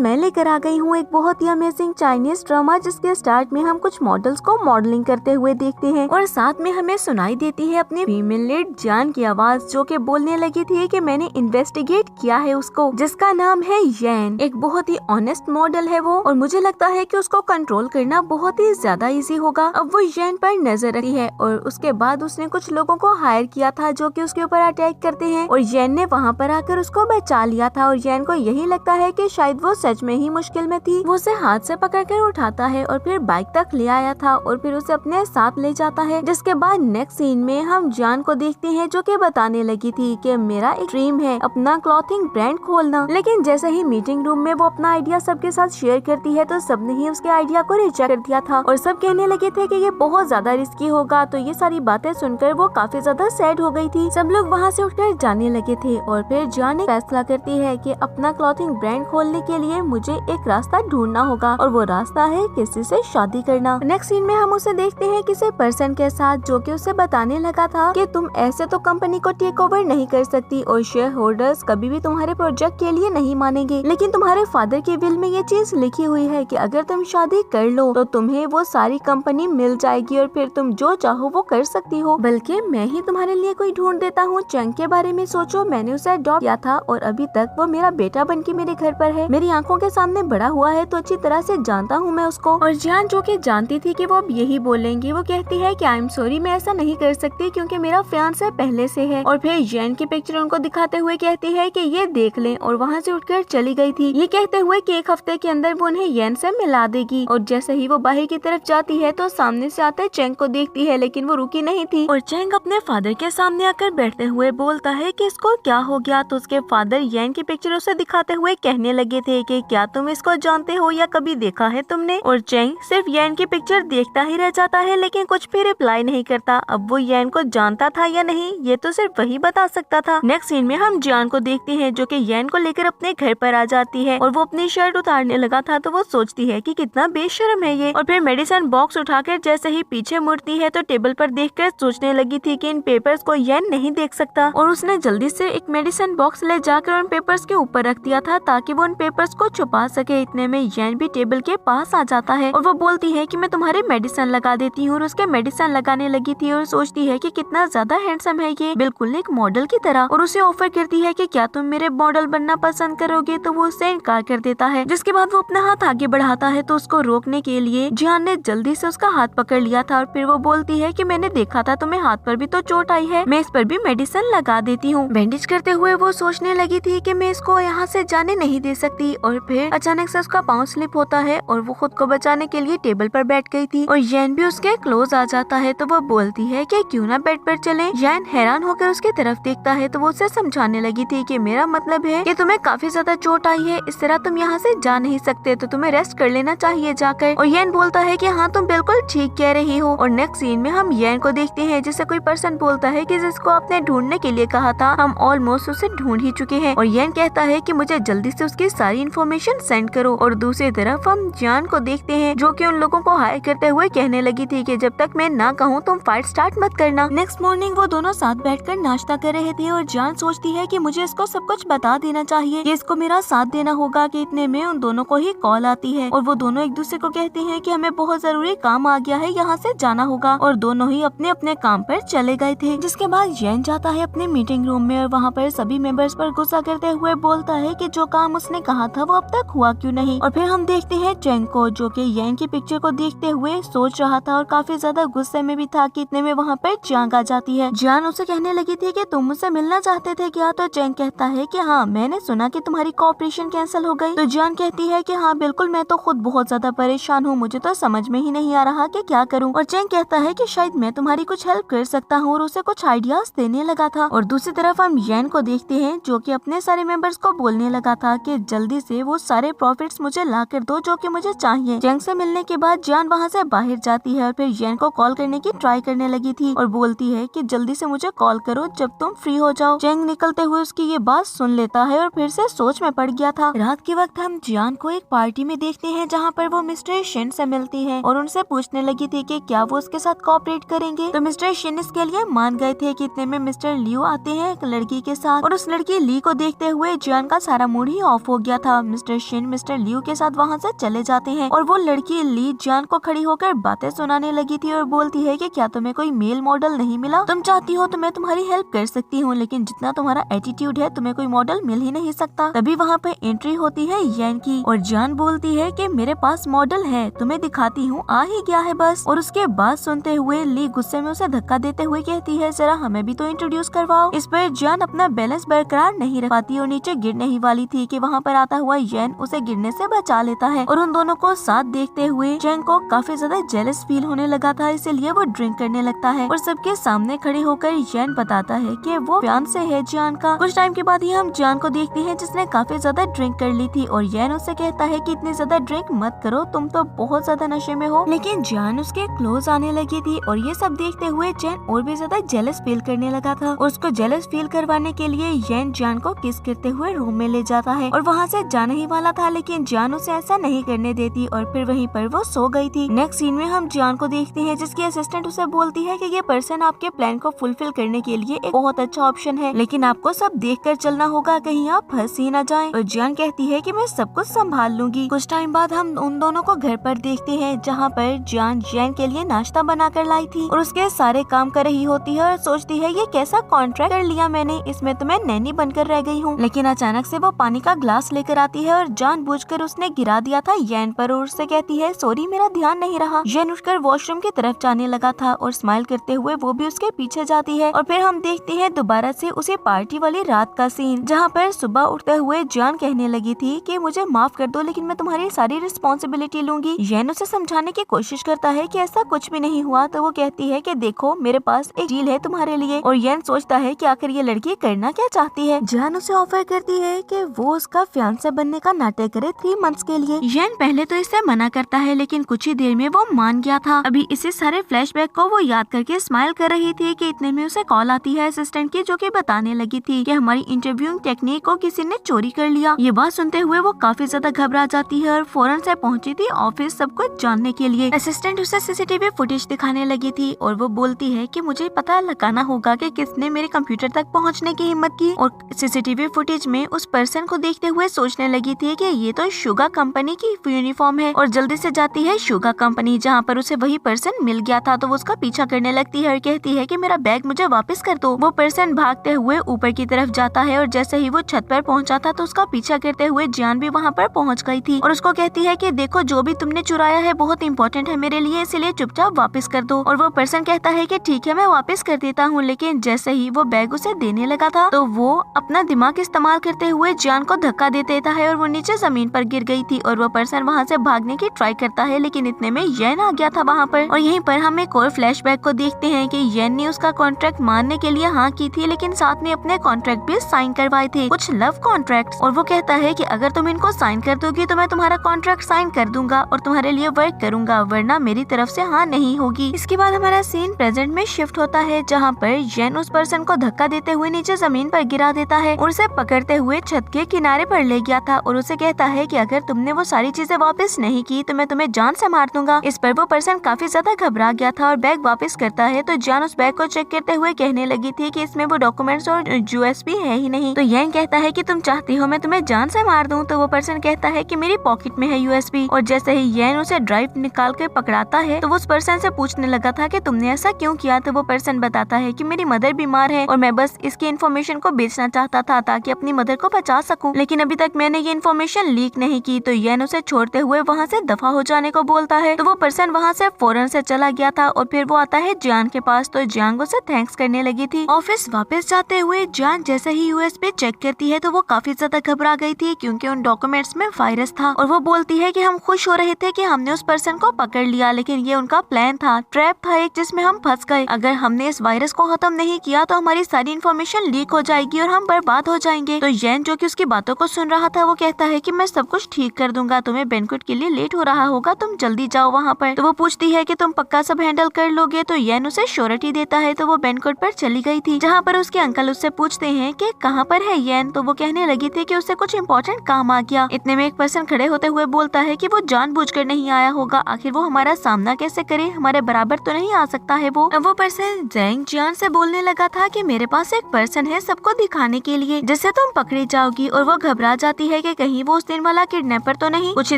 मैं लेकर आ गई हूँ एक बहुत ही अमेजिंग चाइनीज ड्रामा, जिसके स्टार्ट में हम कुछ मॉडल्स को मॉडलिंग करते हुए देखते हैं और साथ में हमें सुनाई देती है अपनी फीमेल लीड जान की आवाज, जो कि बोलने लगी थी कि मैंने इन्वेस्टिगेट किया है उसको, जिसका नाम है यैन। एक बहुत ही ऑनेस्ट मॉडल है वो, और मुझे लगता है कि उसको कंट्रोल करना बहुत ही ज्यादा इजी होगा। अब वो यैन पर नजर रखती है और उसके बाद उसने कुछ लोगों को हायर किया था जो कि उसके ऊपर अटैक करते हैं, और यैन ने वहाँ पर आकर उसको बचा लिया था। और यैन को यही लगता है कि शायद वो सच में ही मुश्किल में थी। वो उसे हाथ से पकड़कर उठाता है और फिर बाइक तक ले आया था और फिर उसे अपने साथ ले जाता है। जिसके बाद नेक्स्ट सीन में हम जान को देखते हैं जो कि बताने लगी थी कि मेरा एक ड्रीम है अपना क्लॉथिंग ब्रांड खोलना, लेकिन जैसे ही मीटिंग रूम में वो अपना आइडिया सबके साथ शेयर करती है तो सबने ही उसके आइडिया को रिजेक्ट कर दिया था और सब कहने लगे थे कि ये बहुत ज्यादा रिस्की होगा। तो ये सारी बातें सुनकर वो काफी ज्यादा सैड हो गई थी। सब लोग वहाँ से उठकर जाने लगे थे और फिर जान एक फैसला करती है कि अपना क्लॉथिंग ब्रांड खोलने के लिए मुझे एक रास्ता ढूंढना होगा, और वो रास्ता है किसी से शादी करना। नेक्स्ट सीन में हम उसे देखते हैं किसी पर्सन के साथ जो कि उसे बताने लगा था कि तुम ऐसे तो कंपनी को टेक ओवर नहीं कर सकती और शेयर होल्डर्स कभी भी तुम्हारे प्रोजेक्ट के लिए नहीं मानेंगे, लेकिन तुम्हारे फादर के विल में ये चीज लिखी हुई है कि अगर तुम शादी कर लो तो तुम्हें वो सारी कंपनी मिल जाएगी और फिर तुम जो चाहो वो कर सकती हो, बल्कि मैं ही तुम्हारे लिए कोई ढूंढ देता हूँ। चंग के बारे में सोचो, मैंने उसे अडॉप्ट किया था और अभी तक वो मेरा बेटा बनके मेरे घर पर है, मेरी आंखों के सामने बड़ा हुआ है, तो अच्छी तरह से जानता हूँ मैं उसको। और जान जो कि जानती थी कि वो अब यही बोलेंगी, वो कहती है कि आई एम सॉरी, मैं ऐसा नहीं कर सकती क्योंकि मेरा फियांसे पहले से है। और फिर जैन की पिक्चर उनको दिखाते हुए कहती है कि ये देख लें, और वहाँ से उठकर चली गई थी, ये कहते हुए कि एक हफ्ते के अंदर वो उन्हें यैन से मिला देगी। और जैसे ही वो बाहर की तरफ जाती है तो सामने से आते चेंग को देखती है, लेकिन वो रुकी नहीं थी और चेंग अपने फादर के सामने आकर बैठते हुए बोलता है कि इसको क्या हो गया। तो उसके फादर यैन की पिक्चर उसे दिखाते हुए कहने लगे थे कि क्या तुम इसको जानते हो या कभी देखा है तुमने। और चेंग सिर्फ यैन की पिक्चर देखता ही रह जाता है, लेकिन कुछ भी रिप्लाई नहीं करता। अब वो यैन को जानता था या नहीं ये तो सिर्फ वही बता सकता था। नेक्स्ट सीन में हम जान को देखते हैं जो कि यैन को लेकर अपने घर पर आ जाती है और वो अपनी शर्ट उतारने लगा था तो वो सोचती है कि कितना बेशर्म है ये, और फिर मेडिसिन बॉक्स उठाकर जैसे ही पीछे मुड़ती है तो टेबल पर देखकर सोचने लगी थी कि इन पेपर्स को यैन नहीं देख सकता, और उसने जल्दी से एक मेडिसिन बॉक्स ले जाकर उन पेपर्स के ऊपर रख दिया था ताकि वो उन पेपर्स को छुपा सके। इतने में यैन भी टेबल के पास आ जाता है और वो बोलती है कि मैं तुम्हारे मेडिसिन लगा देती हूँ, और उसके मेडिसिन लगाने लगी थी और सोचती है कि कितना ज्यादा हैंडसम है ये, बिल्कुल एक मॉडल की तरह, और उसे ऑफर करती है कि क्या तुम मेरे मॉडल बनना पसंद करोगे, तो वो उसे इनकार कर देता है। जिसके बाद वो अपना हाथ आगे बढ़ाता है तो उसको रोकने के लिए जान ने जल्दी से उसका हाथ पकड़ लिया था और फिर वो बोलती है कि मैंने देखा था तुम्हें हाथ पर भी तो चोट आई है, मैं इस पर भी मेडिसिन लगा देती हूँ। बैंडेज करते हुए वो सोचने लगी थी कि मैं इसको यहाँ से जाने नहीं दे सकती, और फिर अचानक से उसका पाँव स्लिप होता है और वो खुद को बचाने के लिए टेबल पर बैठ गई थी और यैन भी उसके क्लोज आ जाता है तो वो बोलती है कि क्यों ना बेड पर चले। यैन हैरान होकर उसकी तरफ देखता है तो वो उसे समझाने लगी थी कि मेरा मतलब है कि तुम्हें काफी ज्यादा चोट आई है, इस तरह तुम यहाँ से जा नहीं सकते, तो तुम्हें रेस्ट कर लेना चाहिए जाकर। और यैन बोलता है कि हाँ तुम बिल्कुल ठीक कह रही हो। और नेक्स्ट सीन में हम यैन को देखते हैं जिसे कोई पर्सन बोलता है कि जिसको आपने ढूंढने के लिए कहा था हम ऑलमोस्ट उसे ढूंढ ही चुके हैं, और यैन कहता है कि मुझे जल्दी से उसकी सारी इन्फॉर्मेशन सेंड करो। और दूसरी तरफ हम जान को देखते हैं जो कि उन लोगों को हायर करते हुए कहने लगी थी कि जब तक मैं ना कहूँ तुम फाइट स्टार्ट मत करना। नेक्स्ट मॉर्निंग वो दोनों साथ बैठकर नाश्ता कर रहे थे और जान सोचती है कि मुझे इसको सब कुछ बता देना चाहिए, कि इसको मेरा साथ देना होगा। कि इतने में उन दोनों को ही कॉल आती है और वो दोनों एक दूसरे को कहते हैं कि हमें बहुत जरूरी काम आ गया है, यहाँ से जाना होगा, और दोनों ही अपने अपने काम पर चले गए थे। जिसके बाद यैन जाता है अपने मीटिंग रूम में और वहाँ पर सभी मेंबर्स पर गुस्सा करते हुए बोलता है कि जो काम उसने कहा था वो अब तक हुआ क्यों नहीं। और फिर हम देखते हैं चेंग को जो कि यैन की पिक्चर को देखते हुए सोच रहा था और काफी ज्यादा गुस्से में भी था। कि इतने में वहाँ पर जांग आ जाती है। जान उसे कहने लगी थी कि तुम मुझसे मिलना चाहते थे क्या, तो चेंग कहता है कि हाँ मैंने सुना कि तुम्हारी कोऑपरेशन कैंसिल हो गई। तो जान कहती है कि हाँ बिल्कुल, मैं तो खुद बहुत ज्यादा परेशान हूँ, मुझे तो समझ में ही नहीं आ रहा कि क्या करूँ। और चेंग कहता है कि शायद मैं तुम्हारी कुछ हेल्प कर सकता हूँ और उसे कुछ आइडियाज देने लगा था। और दूसरी तरफ हम यैन को देखते हैं जो कि अपने सारे मेंबर्स को बोलने लगा था कि जल्दी से वो सारे प्रॉफिट्स मुझे ला कर दो जो कि मुझे चाहिए। चेंग से मिलने के बाद जान वहाँ से बाहर जाती है और फिर यैन को कॉल करने की ट्राई करने लगी थी और बोलती है कि जल्दी से मुझे कॉल करो जब तुम फ्री हो जाओ। चेंग निकलते हुए उसकी ये बात सुन लेता है और फिर से सोच में पड़ गया था। रात के वक्त हम जान को एक पार्टी में देखते हैं जहाँ पर वो मिस्टर शिन से मिलती है और उनसे पूछने लगी थी कि क्या वो उसके साथ कोऑपरेट करेंगे। तो मिस्टर शिन इसके लिए मान गए थे। कि इतने में मिस्टर लियो आते हैं एक लड़की के साथ और उस लड़की ली को देखते हुए जान का सारा मूड ही ऑफ हो गया था। मिस्टर शिन मिस्टर लियू के साथ वहाँ से चले जाते हैं और वो लड़की ली जान को खड़ी होकर बातें सुनाने लगी थी और बोलती है कि क्या तुम्हें कोई मेल मॉडल नहीं मिला? तुम चाहती हो तो मैं तुम्हारी हेल्प कर सकती हूँ, लेकिन जितना तुम्हारा एटीट्यूड है तुम्हें कोई मॉडल मिल ही नहीं सकता। तभी वहाँ पे एंट्री होती है यैन की और जान बोलती है कि मेरे पास मॉडल है, तुम्हें दिखाती हूँ, आ ही गया है बस। और उसके बाद सुनते हुए ली गुस्से में उसे धक्का देते हुए कहती है जरा हमें भी तो इंट्रोड्यूस करवाओ। इस पर जान अपना बैलेंस बरकरार नहीं रख पाती और नीचे गिरने ही वाली थी कि वहाँ पर आता हुआ यैन उसे गिरने से बचा लेता है और उन दोनों को साथ देखते हुए चैंग को काफी ज्यादा जेलस फील होने लगा था, इसीलिए वो ड्रिंक करने लगता है और सबके सामने खड़े होकर यैन बताता है कि वो फियांसे है जान का। कुछ टाइम के बाद ही हम जान को देखते हैं जिसने काफी ज्यादा ड्रिंक कर ली थी और यैन उससे कहता है कि इतनी ज्यादा ड्रिंक मत करो, तुम तो बहुत ज्यादा नशे में हो। लेकिन जान उसके क्लोज आने लगी थी और ये सब देखते हुए चैन और भी ज्यादा जेलस फील करने लगा था और उसको जेलस फील करवाने के लिए यैन जान को किस करते हुए रूम में ले जाता है और वहाँ से जाने ही वाला था, लेकिन जान उसे ऐसा नहीं करने देती और फिर वहीं पर वो सो गई थी। नेक्स्ट सीन में हम जान को देखते हैं जिसकी असिस्टेंट उसे बोलती है कि ये पर्सन आपके प्लान को फुलफिल करने के लिए एक बहुत अच्छा ऑप्शन है, लेकिन आपको सब देखकर चलना होगा, कहीं आप फंस ही न जाएं। और जान कहती है कि मैं सब कुछ संभाल लूंगी। कुछ टाइम बाद हम उन दोनों को घर पर देखते हैं जहाँ पर जान जैन के लिए नाश्ता बनाकर लाई थी और उसके सारे काम कर रही होती है और सोचती है ये कैसा कॉन्ट्रैक्ट कर लिया मैंने, इसमें तो मैं नैनी बनकर रह गई हूँ। लेकिन अचानक से वो पानी का ग्लास लेकर आती है और जानबूझकर उसने गिरा दिया था यैन पर और उससे कहती है सॉरी मेरा ध्यान नहीं रहा। यैन उठकर वॉशरूम की तरफ जाने लगा था और स्माइल करते हुए वो भी उसके पीछे जाती है और फिर हम देखते हैं दोबारा से उसी पार्टी वाली रात का सीन जहाँ पर सुबह उठते हुए जान कहने लगी थी कि मुझे माफ कर दो लेकिन मैं तुम्हारी सारी रिस्पॉन्सिबिलिटी लूंगी। यैन उसे समझाने की कोशिश करता है कि ऐसा कुछ भी नहीं हुआ तो वो कहती है कि देखो मेरे पास एक डील है तुम्हारे लिए और यैन सोचता है कि आखिर ये लड़की करना क्या चाहती है। जान उसे ऑफर करती है कि वो उसका फियांसे बनने का नाटक करे 3 मंथ्स के लिए। यैन पहले तो इससे मना करता है लेकिन कुछ ही देर में वो मान गया था। अभी इसी सारे फ्लैशबैक को वो याद करके स्माइल कर रही थी कि इतने में उसे कॉल आती है असिस्टेंट की जो कि बताने लगी थी कि हमारी इंटरव्यूइंग टेक्निक को किसी ने चोरी कर लिया। ये बात सुनते हुए वो काफी ज्यादा घबरा जाती है और फौरन से पहुंची थी ऑफिस सब कुछ जानने के लिए। असिस्टेंट उसे सीसीटीवी फुटेज दिखाने लगी थी और वो बोलती है कि मुझे पता लगाना होगा कि किसने मेरे कंप्यूटर तक पहुंचने की हिम्मत की और सीसीटीवी फुटेज में उस पर्सन को देखते हुए सोचने लगी थी कि ये तो शुगा कंपनी की यूनिफॉर्म है और जल्दी से जाती है शुगा कंपनी जहाँ पर उसे वही पर्सन मिल गया था। तो वो उसका पीछा करने लगती है और कहती है कि मेरा बैग मुझे वापस कर दो। वो पर्सन भागते हुए ऊपर की तरफ जाता है और जैसे ही वो छत पर पहुंचा था तो उसका पीछा करते हुए जान भी वहाँ पर पहुँच गई थी और उसको कहती है कि देखो जो भी तुमने चुराया है बहुत इंपॉर्टेंट है मेरे लिए, इसलिए चुपचाप वापस कर दो। और वो पर्सन कहता है कि ठीक है मैं वापस कर देता हूँ, लेकिन जैसे ही वो बैग उसे देने लगा था तो वो अपना दिमाग इस्तेमाल करते हुए जान को धक्का दे देता है और वो नीचे जमीन पर गिर गई थी और वो पर्सन वहाँ से भागने की ट्राई करता है, लेकिन इतने में यैन आ गया था वहाँ पर। और यहीं पर हम एक और फ्लैशबैक को देखते हैं कि यैन ने उसका कॉन्ट्रैक्ट मानने के लिए हाँ की थी, लेकिन साथ में अपने कॉन्ट्रैक्ट भी साइन करवाए थे, कुछ लव कॉन्ट्रैक्ट। और वो कहता है कि अगर तुम इनको साइन कर दोगी तो मैं तुम्हारा कॉन्ट्रैक्ट साइन कर दूंगा और तुम्हारे लिए वर्क करूंगा, वरना मेरी तरफ से हाँ नहीं होगी। इसके बाद हमारा सीन प्रेजेंट में शिफ्ट होता है जहाँ पर यैन उस पर्सन को धक्का देते हुए नीचे जमीन पर गिरा देता है और उसे पकड़ते हुए छत के किनारे पर ले गया था और उसे कहता है कि अगर तुमने वो सारी चीजें वापस नहीं की तो मैं तुम्हें जान से मार दूंगा। इस पर वो पर्सन काफी ज्यादा घबरा गया था और बैग वापस करता है तो जान उस बैग को चेक करते हुए कहने लगी थी कि इसमें वो डॉक्यूमेंट्स और यूएसबी है ही नहीं। तो यैन कहता है कि तुम चाहती हो मैं तुम्हें जान से मार दूं। तो वो पर्सन कहता है कि मेरी पॉकेट में है यूएसबी और जैसे ही यैन उसे ड्राइव निकाल कर पकड़ाता है तो वो उस पर्सन से पूछने लगा था कि तुमने ऐसा क्यों किया। तो वो पर्सन बताता है कि मेरी मदर बीमार है और मैं बस इसकी इन्फॉर्मेशन को बेचना चाहता था ताकि अपनी मदर को बचा सकूं, लेकिन अभी तक मैंने ये इन्फॉर्मेशन लीक नहीं की। तो यैन उसे छोड़ते हुए वहाँ से दफा हो जाने को बोलता है तो वो पर्सन वहाँ से फौरन से चला गया था और फिर वो आता है जान के पास तो जान उसे थैंक्स करने लगी थी। ऑफिस वापस जाते हुए जान जैसे ही यूएसबी चेक करती है तो वो काफी ज्यादा घबरा गई थी क्योंकि उन डॉक्यूमेंट्स में वायरस था और वो बोलती है कि हम खुश हो रहे थे कि हमने उस पर्सन को पकड़ लिया, लेकिन ये उनका प्लान था, ट्रैप था एक जिसमें हम फंस गए। अगर हमने इस वायरस को खत्म नहीं किया तो हमारी सारी इन्फॉर्मेशन लीक हो जाएगी और हम बर्बाद हो जाएंगे। तो यैन जो कि उसकी बातों को सुन रहा था वो कहता है कि मैं सब कुछ ठीक कर दूंगा, तुम्हें बैंक्वेट के लिए लेट हो रहा होगा, तुम जल्दी जाओ वहाँ पर। तो वो पूछती है कि तुम पक्का सब हैंडल कर लोगे। तो यैन उसे श्योरिटी देता है तो वो बैंक्वेट पर चली गई थी जहाँ पर उसके अंकल उससे पूछते हैं कि कहाँ पर है यैन। तो वो कहने लगी थी कि उससे कुछ इम्पोर्टेंट काम आ गया। इतने में एक पर्सन खड़े होते हुए बोलता है कि वो जानबूझकर नहीं आया होगा, आखिर वो हमारा सामना कैसे करे, हमारे बराबर तो नहीं आ सकता है वो पर्सन जैंग जियान से बोलने लगा था कि मेरे पास एक पर्सन है सबको दिखाने के लिए जिससे तुम पकड़ी जाओगी और वो घबरा जाती है कि कहीं वो उस दिन वाला किडनैपर तो नहीं। कुछ ही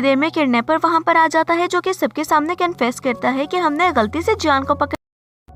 देर में किडनैपर वहाँ पर आ जाता है, जो कि सबके सामने कन्फेस करता है कि हमने गलती से जान को पकड़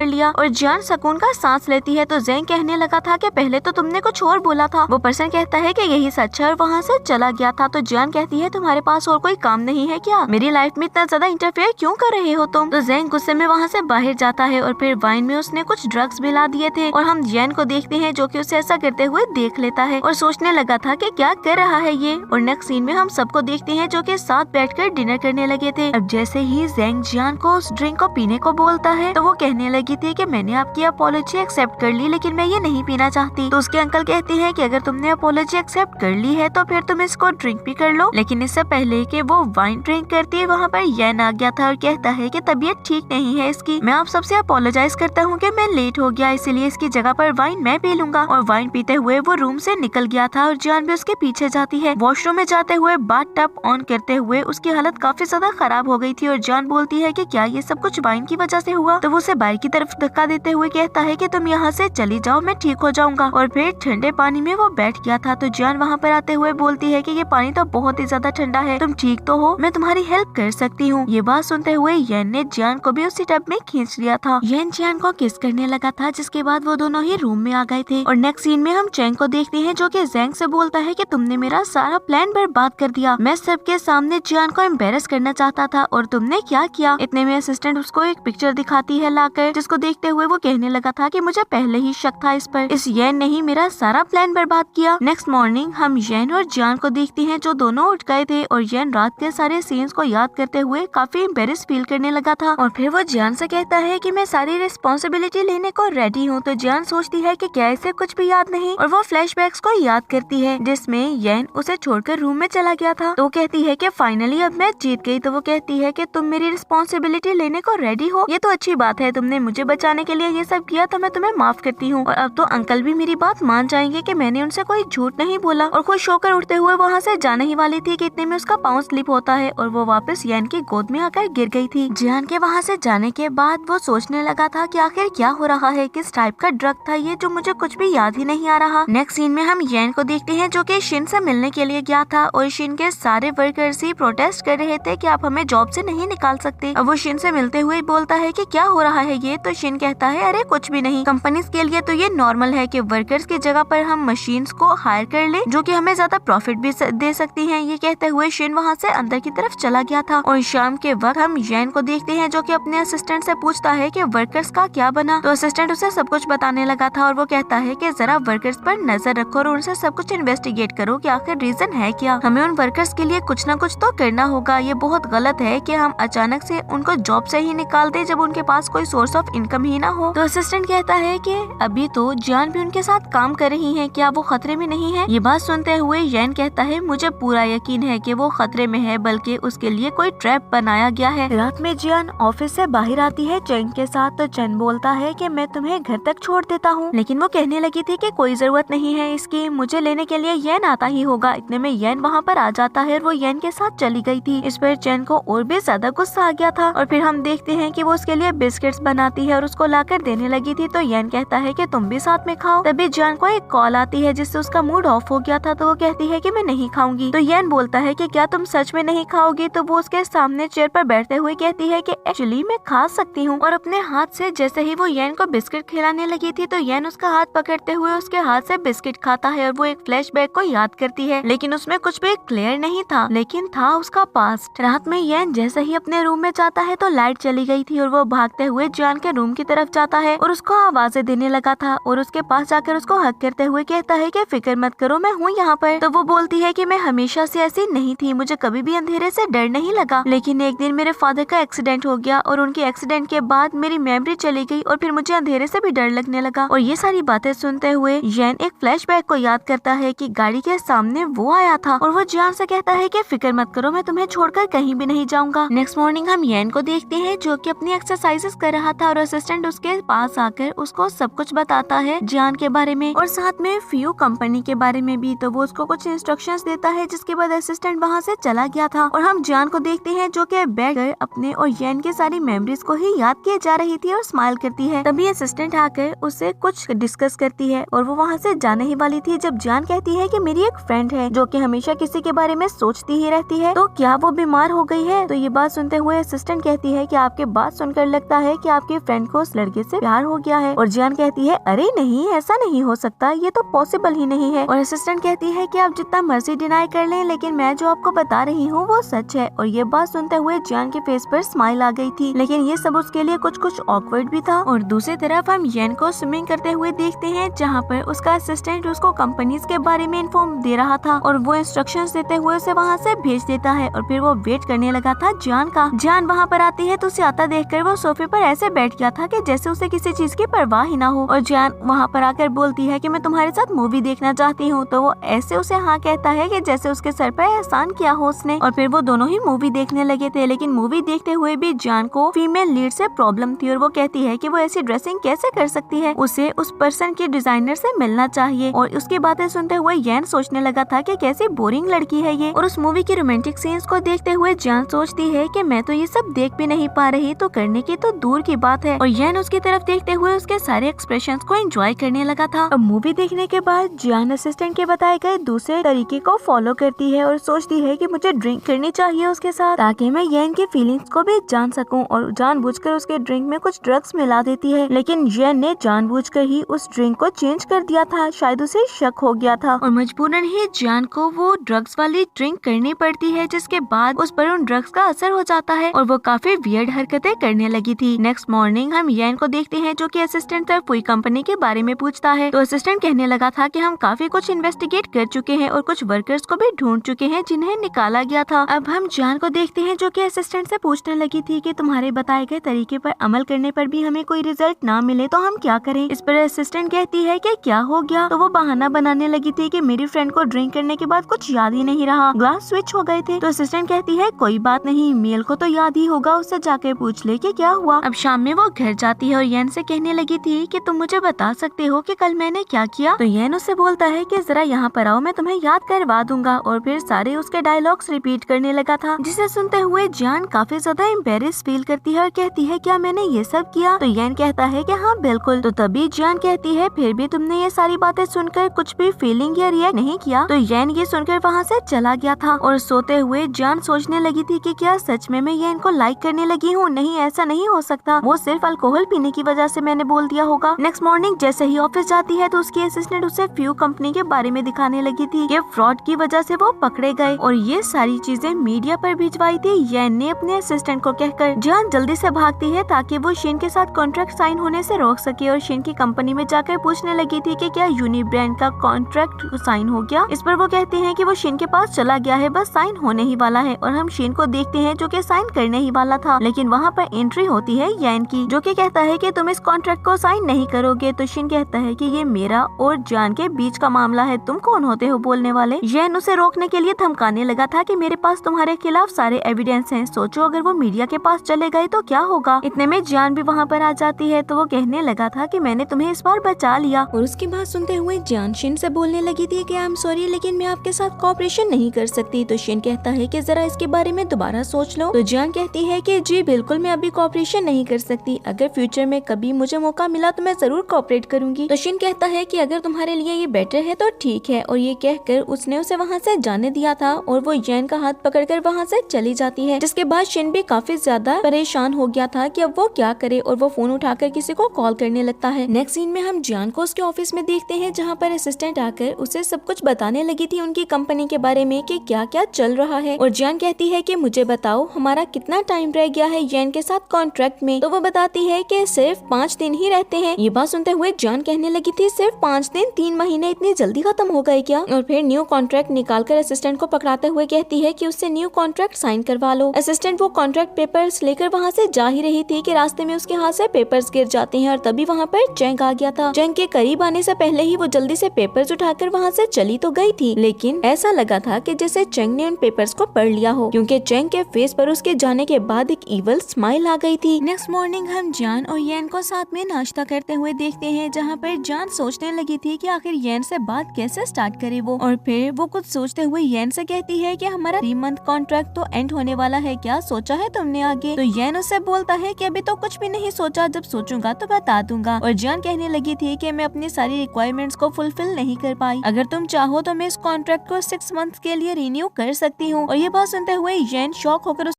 लिया। और जान सुकून का सांस लेती है। तो जैंग कहने लगा था कि पहले तो तुमने कुछ और बोला था। वो पर्सन कहता है कि यही सच है और वहाँ से चला गया था। तो जान कहती है तुम्हारे पास और कोई काम नहीं है क्या? मेरी लाइफ में इतना ज्यादा इंटरफेयर क्यों कर रहे हो तुम? तो जैंग गुस्से में वहाँ से बाहर जाता है और फिर वाइन में उसने कुछ ड्रग्स मिला दिए थे। और हम जैन को देखते हैं जो कि उसे ऐसा करते हुए देख लेता है और सोचने लगा था कि क्या कर रहा है ये। और नेक्स्ट सीन में हम सबको देखते हैं जो कि साथ बैठकर डिनर करने लगे थे। अब जैसे ही जैंग जान को उस ड्रिंक को पीने को बोलता है तो वो कहने लगी थी कि मैंने आपकी अपॉलॉजी एक्सेप्ट कर ली, लेकिन मैं ये नहीं पीना चाहती। तो उसके अंकल कहते हैं कि अगर तुमने अपॉलॉजी एक्सेप्ट कर ली है तो फिर तुम इसको ड्रिंक भी कर लो। लेकिन इससे पहले कि वो वाइन ड्रिंक करती है वहाँ पर यैन आ गया था और कहता है कि तबीयत ठीक नहीं है इसकी। मैं आप सबसे अपोलोजाइज करता हूँ कि मैं लेट हो गया, इसीलिए इसकी जगह पर वाइन मैं पी लूंगा। और वाइन पीते हुए वो रूम से निकल गया था और जान भी उसके पीछे जाती है। वॉशरूम में जाते हुए बाथ टब ऑन करते हुए उसकी हालत काफी ज्यादा खराब हो गई थी और जान बोलती है कि क्या ये सब कुछ वाइन की वजह से हुआ? तो वो उसे बाहर की तरफ धक्का देते हुए कहता है कि तुम यहाँ से चली जाओ, मैं ठीक हो जाऊंगा। और फिर ठंडे पानी में वो बैठ गया था। तो जान वहाँ पर आते हुए बोलती है कि ये पानी तो बहुत ही ज्यादा ठंडा है, तुम ठीक तो हो? मैं तुम्हारी हेल्प कर सकती हूँ। ये बात सुनते हुए यैन ने जान को भी उसी टब में खींच लिया था। यैन जान को किस करने लगा था, जिसके बाद वो दोनों ही रूम में आ गए थे। और नेक्स्ट सीन में हम चैंग को देखते हैं जो कि जैंग से बोलता है कि तुमने मेरा सारा प्लान बर्बाद कर दिया। मैं सबके सामने जान को एम्बेरस करना चाहता था और तुमने क्या किया? इतने में असिस्टेंट उसको एक पिक्चर दिखाती है लाकर, जिसको देखते हुए वो कहने लगा था कि मुझे पहले ही शक था इस पर। इस यैन ने ही मेरा सारा प्लान बर्बाद किया। नेक्स्ट मॉर्निंग हम यैन और जान को देखते हैं जो दोनों उठ गए थे और यैन रात के सारे सीन्स को याद करते हुए काफी एम्बेरस फील करने लगा था। और फिर वो जान से कहता है कि मैं सारी रिस्पॉन्सिबिलिटी लेने को रेडी हूँ। तो जान सोचती है कि क्या इसे कुछ भी याद नहीं और वो फ्लैशबैक्स को याद करती है जिसमें यैन उसे छोड़कर रूम में चला गया था। तो कहती है कि फाइनली अब मैं जीत गई। तो वो कहती है कि तुम मेरी रिस्पॉन्सिबिलिटी लेने को रेडी हो, ये तो अच्छी बात है, तुमने मुझे बचाने के लिए ये सब किया तो मैं तुम्हें माफ करती हूँ। और अब तो अंकल भी मेरी बात मान जाएंगे कि मैंने उनसे कोई झूठ नहीं बोला। और खुश होकर उठते हुए वहाँ से जाने ही वाली थी कि इतने में उसका पाँव स्लिप होता है और वो वापस यैन की गोद में आकर गिर गई थी। जान के वहाँ से जाने के बाद वो सोचने लगा था कि आखिर क्या हो रहा है, किस टाइप का ड्रग था ये जो मुझे कुछ भी याद ही नहीं आ रहा। नेक्स्ट सीन में हम यैन को देखते हैं जो कि शिन से मिलने के लिए गया था और शिन के सारे वर्कर्स ही प्रोटेस्ट कर रहे थे कि आप हमें जॉब से नहीं निकाल सकते। अब वो शिन से मिलते हुए बोलता है कि क्या हो रहा है ये? तो शिन कहता है अरे कुछ भी नहीं, कंपनीज के लिए तो ये नॉर्मल है कि वर्कर्स की जगह पर हम मशीन्स को हायर कर ले जो कि हमें ज्यादा प्रॉफिट भी दे सकती हैं। ये कहते हुए शिन वहाँ से अंदर की तरफ चला गया था। और शाम के वक्त हम यैन को देखते हैं जो कि अपने असिस्टेंट से पूछता है कि वर्कर्स का क्या बना। तो असिस्टेंट उसे सब कुछ बताने लगा था और वो कहता है कि जरा वर्कर्स पर नजर रखो और उनसे सब कुछ इन्वेस्टिगेट करो कि आखिर रीजन है क्या। हमें उन वर्कर्स के लिए कुछ न कुछ तो करना होगा। ये बहुत गलत है कि हम अचानक से उनको जॉब से ही निकाल दे जब उनके पास कोई सोर्स ऑफ इनकम ही ना हो। तो असिस्टेंट कहता है कि अभी तो जान भी उनके साथ काम कर रही है, क्या वो खतरे में नहीं है? ये बात सुनते हुए यैन कहता है मुझे पूरा यकीन है कि वो खतरे में है, बल्कि उसके लिए कोई ट्रैप बनाया गया है। रात में जान ऑफिस से बाहर आती है चैन के साथ। तो चैन बोलता है कि मैं तुम्हें घर तक छोड़ देता हूँ, लेकिन वो कहने लगी थी कि कोई जरूरत नहीं है इसकी, मुझे लेने के लिए यैन आता ही होगा। इतने में यैन वहाँ पर आ जाता है और वो यैन के साथ चली गई थी। इस पर चैन को और भी ज्यादा गुस्सा आ गया था और फिर हम देखते हैं कि वो उसके लिए बिस्किट्स बनाती है और उसको लाकर देने लगी थी। तो यैन कहता है कि तुम भी साथ में खाओ। तभी जान को एक कॉल आती है जिससे उसका मूड ऑफ हो गया था। तो वो कहती है कि मैं नहीं खाऊंगी। तो यैन बोलता है कि क्या तुम सच में नहीं खाओगी? तो वो उसके सामने चेयर पर बैठते हुए कहती है कि एक्चुअली मैं खा सकती हूँ। और अपने हाथ से जैसे ही वो यैन को बिस्किट खिलाने लगी थी तो यैन उसका हाथ पकड़ते हुए उसके हाथ से बिस्किट खाता है और वो एक फ्लैशबैक को याद करती है, लेकिन उसमें कुछ भी क्लियर नहीं था, लेकिन था उसका पास्ट। रात में यैन जैसे ही अपने रूम में जाता है तो लाइट चली गई थी और वो भागते हुए जान के रूम की तरफ जाता है और उसको आवाजें देने लगा था और उसके पास जाकर उसको हक करते हुए कहता है कि फिक्र मत करो, मैं हूँ यहाँ पर। तो वो बोलती है कि मैं हमेशा से ऐसी नहीं थी, मुझे कभी भी अंधेरे से डर नहीं लगा, लेकिन एक दिन मेरे फादर का एक्सीडेंट हो गया और उनके एक्सीडेंट के बाद मेरी मेमोरी चली गई और फिर मुझे अंधेरे से भी डर लगने लगा। और ये सारी बातें सुनते हुए यैन एक फ्लैशबैक को याद करता है कि गाड़ी के सामने वो आया था और वो जान से कहता है कि फिक्र मत करो, मैं तुम्हें छोड़कर कहीं भी नहीं जाऊंगा। नेक्स्ट मॉर्निंग हम यैन को देखते हैं जो कि अपनी एक्सरसाइजेस कर रहा था और और असिस्टेंट उसके पास आकर उसको सब कुछ बताता है जान के बारे में और साथ में फ्यू कंपनी के बारे में भी। तो वो उसको कुछ इंस्ट्रक्शंस देता है, जिसके बाद असिस्टेंट वहाँ से चला गया था और हम जान को देखते हैं जो कि बैठकर अपने और यैन की सारी मेमोरीज को ही याद किए जा रही थी और स्माइल करती है। तभी असिस्टेंट आकर उससे कुछ डिस्कस करती है और वो वहाँ से जाने ही वाली थी जब जान कहती है कि मेरी एक फ्रेंड है जो कि हमेशा किसी के बारे में सोचती ही रहती है, तो क्या वो बीमार हो गई है। तो ये बात सुनते हुए असिस्टेंट कहती है कि आपके बात सुनकर लगता है कि आपके फ्रेंड को उस लड़के से प्यार हो गया है। और जान कहती है अरे नहीं, ऐसा नहीं हो सकता, ये तो पॉसिबल ही नहीं है। और असिस्टेंट कहती है कि आप जितना मर्जी डिनाई कर लें, लेकिन मैं जो आपको बता रही हूँ वो सच है। और ये बात सुनते हुए जान के फेस पर स्माइल आ गई थी, लेकिन ये सब उसके लिए कुछ ऑकवर्ड भी था। और दूसरी तरफ हम यैन को स्विमिंग करते हुए देखते हैं, जहाँ पर उसका असिस्टेंट उसको कंपनीज के बारे में इन्फॉर्म दे रहा था और वो इंस्ट्रक्शंस देते हुए उसे वहाँ से भेज देता है। और फिर वो वेट करने लगा था जान का। जान वहाँ पर आती है तो उसे आता देखकर वो सोफे पर ऐसे बैठ गया था कि जैसे उसे किसी चीज की परवाह ही ना हो। और जान वहाँ पर आकर बोलती है कि मैं तुम्हारे साथ मूवी देखना चाहती हूँ। तो वो ऐसे उसे हाँ कहता है कि जैसे उसके सर पर एहसान किया हो उसने। और फिर वो दोनों ही मूवी देखने लगे थे, लेकिन मूवी देखते हुए भी जान को फीमेल लीड से प्रॉब्लम थी और वो कहती है कि वो ऐसी ड्रेसिंग कैसे कर सकती है, उसे उस पर्सन के डिजाइनर से मिलना चाहिए। और उसकी बातें सुनते हुए यैन सोचने लगा था कि कैसी बोरिंग लड़की है ये। और उस मूवी की रोमांटिक सीन्स को देखते हुए जान सोचती है कि मैं तो ये सब देख भी नहीं पा रही, तो करने की तो दूर की बात है। और यैन उसकी तरफ देखते हुए उसके सारे एक्सप्रेशंस को एंजॉय करने लगा था। अब मूवी देखने के बाद जान असिस्टेंट के बताए गए दूसरे तरीके को फॉलो करती है और सोचती है कि मुझे ड्रिंक करनी चाहिए उसके साथ, ताकि मैं यैन की फीलिंग्स को भी जान सकूं। और जानबूझकर उसके ड्रिंक में कुछ ड्रग्स मिला देती है, लेकिन यैन ने जानबूझकर ही उस ड्रिंक को चेंज कर दिया था, शायद उसे शक हो गया था और मजबूरन ही जान को वो ड्रग्स वाली ड्रिंक करनी पड़ती है, जिसके बाद उस पर उन ड्रग्स का असर हो जाता है और वो काफी वियर्ड हरकतें करने लगी थी। नेक्स्ट मॉर्निंग हम यैन को देखते हैं जो कि असिस्टेंट से पूरी कंपनी के बारे में पूछता है। तो असिस्टेंट कहने लगा था कि हम काफी कुछ इन्वेस्टिगेट कर चुके हैं और कुछ वर्कर्स को भी ढूंढ चुके हैं जिन्हें निकाला गया था। अब हम जान को देखते हैं जो कि असिस्टेंट से पूछने लगी थी कि तुम्हारे बताए गए तरीके पर अमल करने पर भी हमें कोई रिजल्ट ना मिले तो हम क्या करें। इस पर असिस्टेंट कहती है कि क्या हो गया। तो वो बहाना बनाने लगी थी कि मेरी फ्रेंड को ड्रिंक करने के बाद कुछ याद ही नहीं रहा, ग्लास स्विच हो गए थे। तो असिस्टेंट कहती है कोई बात नहीं, मेल को तो याद ही होगा, उससे जाकर पूछ ले कि क्या हुआ। अब शाम में वो घर जाती है और यैन से कहने लगी थी कि तुम मुझे बता सकते हो कि कल मैंने क्या किया। तो यैन उससे बोलता है कि जरा यहाँ पर आओ, मैं तुम्हें याद करवा दूंगा। और फिर सारे उसके डायलॉग्स रिपीट करने लगा था, जिसे सुनते हुए जान काफी ज्यादा एम्बेरेस फील करती है और कहती है क्या मैंने ये सब किया। तो यैन कहता है कि हाँ बिल्कुल। तो तभी जान कहती है फिर भी तुमने ये सारी बातें सुनकर कुछ भी फीलिंग या रिएक्ट नहीं किया। तो यैन ये सुनकर वहाँ से चला गया था और सोते हुए जान सोचने लगी थी कि क्या सच में मैं यैन को लाइक करने लगी हूँ। नहीं, ऐसा नहीं हो सकता, वो सिर्फ अल्कोहल पीने की वजह से मैंने बोल दिया होगा। नेक्स्ट मॉर्निंग जैसे ही ऑफिस जाती है तो उसकी असिस्टेंट उसे फ्यू कंपनी के बारे में दिखाने लगी थी कि फ्रॉड की वजह से वो पकड़े गए और ये सारी चीजें मीडिया पर भिजवाई थी यैन ने अपने असिस्टेंट को कहकर। जान जल्दी से भागती है ताकि वो शिन के साथ कॉन्ट्रैक्ट साइन होने से रोक सके और शिन की कंपनी में जाकर पूछने लगी थी कि क्या यूनि ब्रांड का कॉन्ट्रैक्ट साइन हो गया। इस पर वो कहते हैं कि वो शिन के पास चला गया है, बस साइन होने ही वाला है। और हम शिन को देखते हैं जो कि साइन करने ही वाला था, लेकिन वहाँ पर एंट्री होती है यैन की जो कि कहता है कि तुम इस कॉन्ट्रैक्ट को साइन नहीं करोगे। तो शिन कहता है कि ये मेरा और जान के बीच का मामला है, तुम कौन होते हो बोलने वाले। यैन उसे रोकने के लिए धमकाने लगा था कि मेरे पास तुम्हारे खिलाफ सारे एविडेंस हैं, सोचो अगर वो मीडिया के पास चले गए तो क्या होगा। इतने में जान भी वहाँ पर आ जाती है तो वो कहने लगा था कि मैंने तुम्हें इस बार बचा लिया। और उसकी बात सुनते हुए जान शिन से बोलने लगी थी कि आई एम सॉरी, लेकिन मैं आपके साथ कोऑपरेशन नहीं कर सकती। तो शिन कहता है कि जरा इसके बारे में दोबारा सोच लो। तो जान कहती है कि जी बिल्कुल, मैं अभी कोऑपरेशन नहीं कर सकती, अगर फ्यूचर में कभी मुझे मौका मिला तो मैं जरूर कोऑपरेट करूंगी। तो शिन कहता है कि अगर तुम्हारे लिए ये बेटर है तो ठीक है। और ये कहकर उसने उसे वहाँ से जाने दिया था और वो यैन का हाथ पकड़कर वहाँ से चली जाती है, जिसके बाद शिन भी काफी ज्यादा परेशान हो गया था कि अब वो क्या करे और वो फोन उठाकर किसी को कॉल करने लगता है। नेक्स्ट सीन में हम जान को उसके ऑफिस में देखते हैं जहाँ पर असिस्टेंट आकर उसे सब कुछ बताने लगी थी उनकी कंपनी के बारे में कि क्या क्या चल रहा है। और जान कहती है कि मुझे बताओ हमारा कितना टाइम रह गया है यैन के साथ कॉन्ट्रैक्ट में। तो वो बताती है कि सिर्फ 5 दिन ही रहते हैं। ये बात सुनते हुए जान कहने लगी थी सिर्फ 5 दिन, 3 महीने इतनी जल्दी खत्म हो गए क्या। और फिर न्यू कॉन्ट्रैक्ट निकालकर असिस्टेंट को पकड़ाते हुए कहती है कि उससे न्यू कॉन्ट्रैक्ट साइन करवा लो। असिस्टेंट वो कॉन्ट्रैक्ट पेपर्स लेकर वहाँ से जा ही रही थी कि रास्ते में उसके हाथ से पेपर्स गिर जाते हैं और तभी वहाँ पर चैंग आ गया था। चैंग के करीब आने से पहले ही वो जल्दी से पेपर्स उठाकर वहाँ से चली तो गई थी, लेकिन ऐसा लगा था कि जैसे चैंग ने उन पेपर्स को पढ़ लिया हो, क्योंकि चैंग के फेस पर उसके जाने के बाद एक इवल स्माइल आ गई थी। नेक्स्ट मॉर्निंग मॉर्निंग हम जान और येन को साथ में नाश्ता करते हुए देखते हैं, जहाँ पर जान सोचने लगी थी कि आखिर येन से बात कैसे स्टार्ट करे वो। और फिर वो कुछ सोचते हुए येन से कहती है कि हमारा 3 मंथ कॉन्ट्रैक्ट तो एंड होने वाला है, क्या सोचा है तुमने आगे? तो येन उससे बोलता है कि अभी तो कुछ भी नहीं सोचा, जब सोचूंगा तो बता दूंगा। और जान कहने लगी थी कि मैं अपनी सारी रिक्वायरमेंट्स को फुलफिल नहीं कर पाई, अगर तुम चाहो तो मैं इस कॉन्ट्रैक्ट को 6 मंथ के लिए रिन्यू कर सकती हूँ। और ये बात सुनते हुए येन शॉक होकर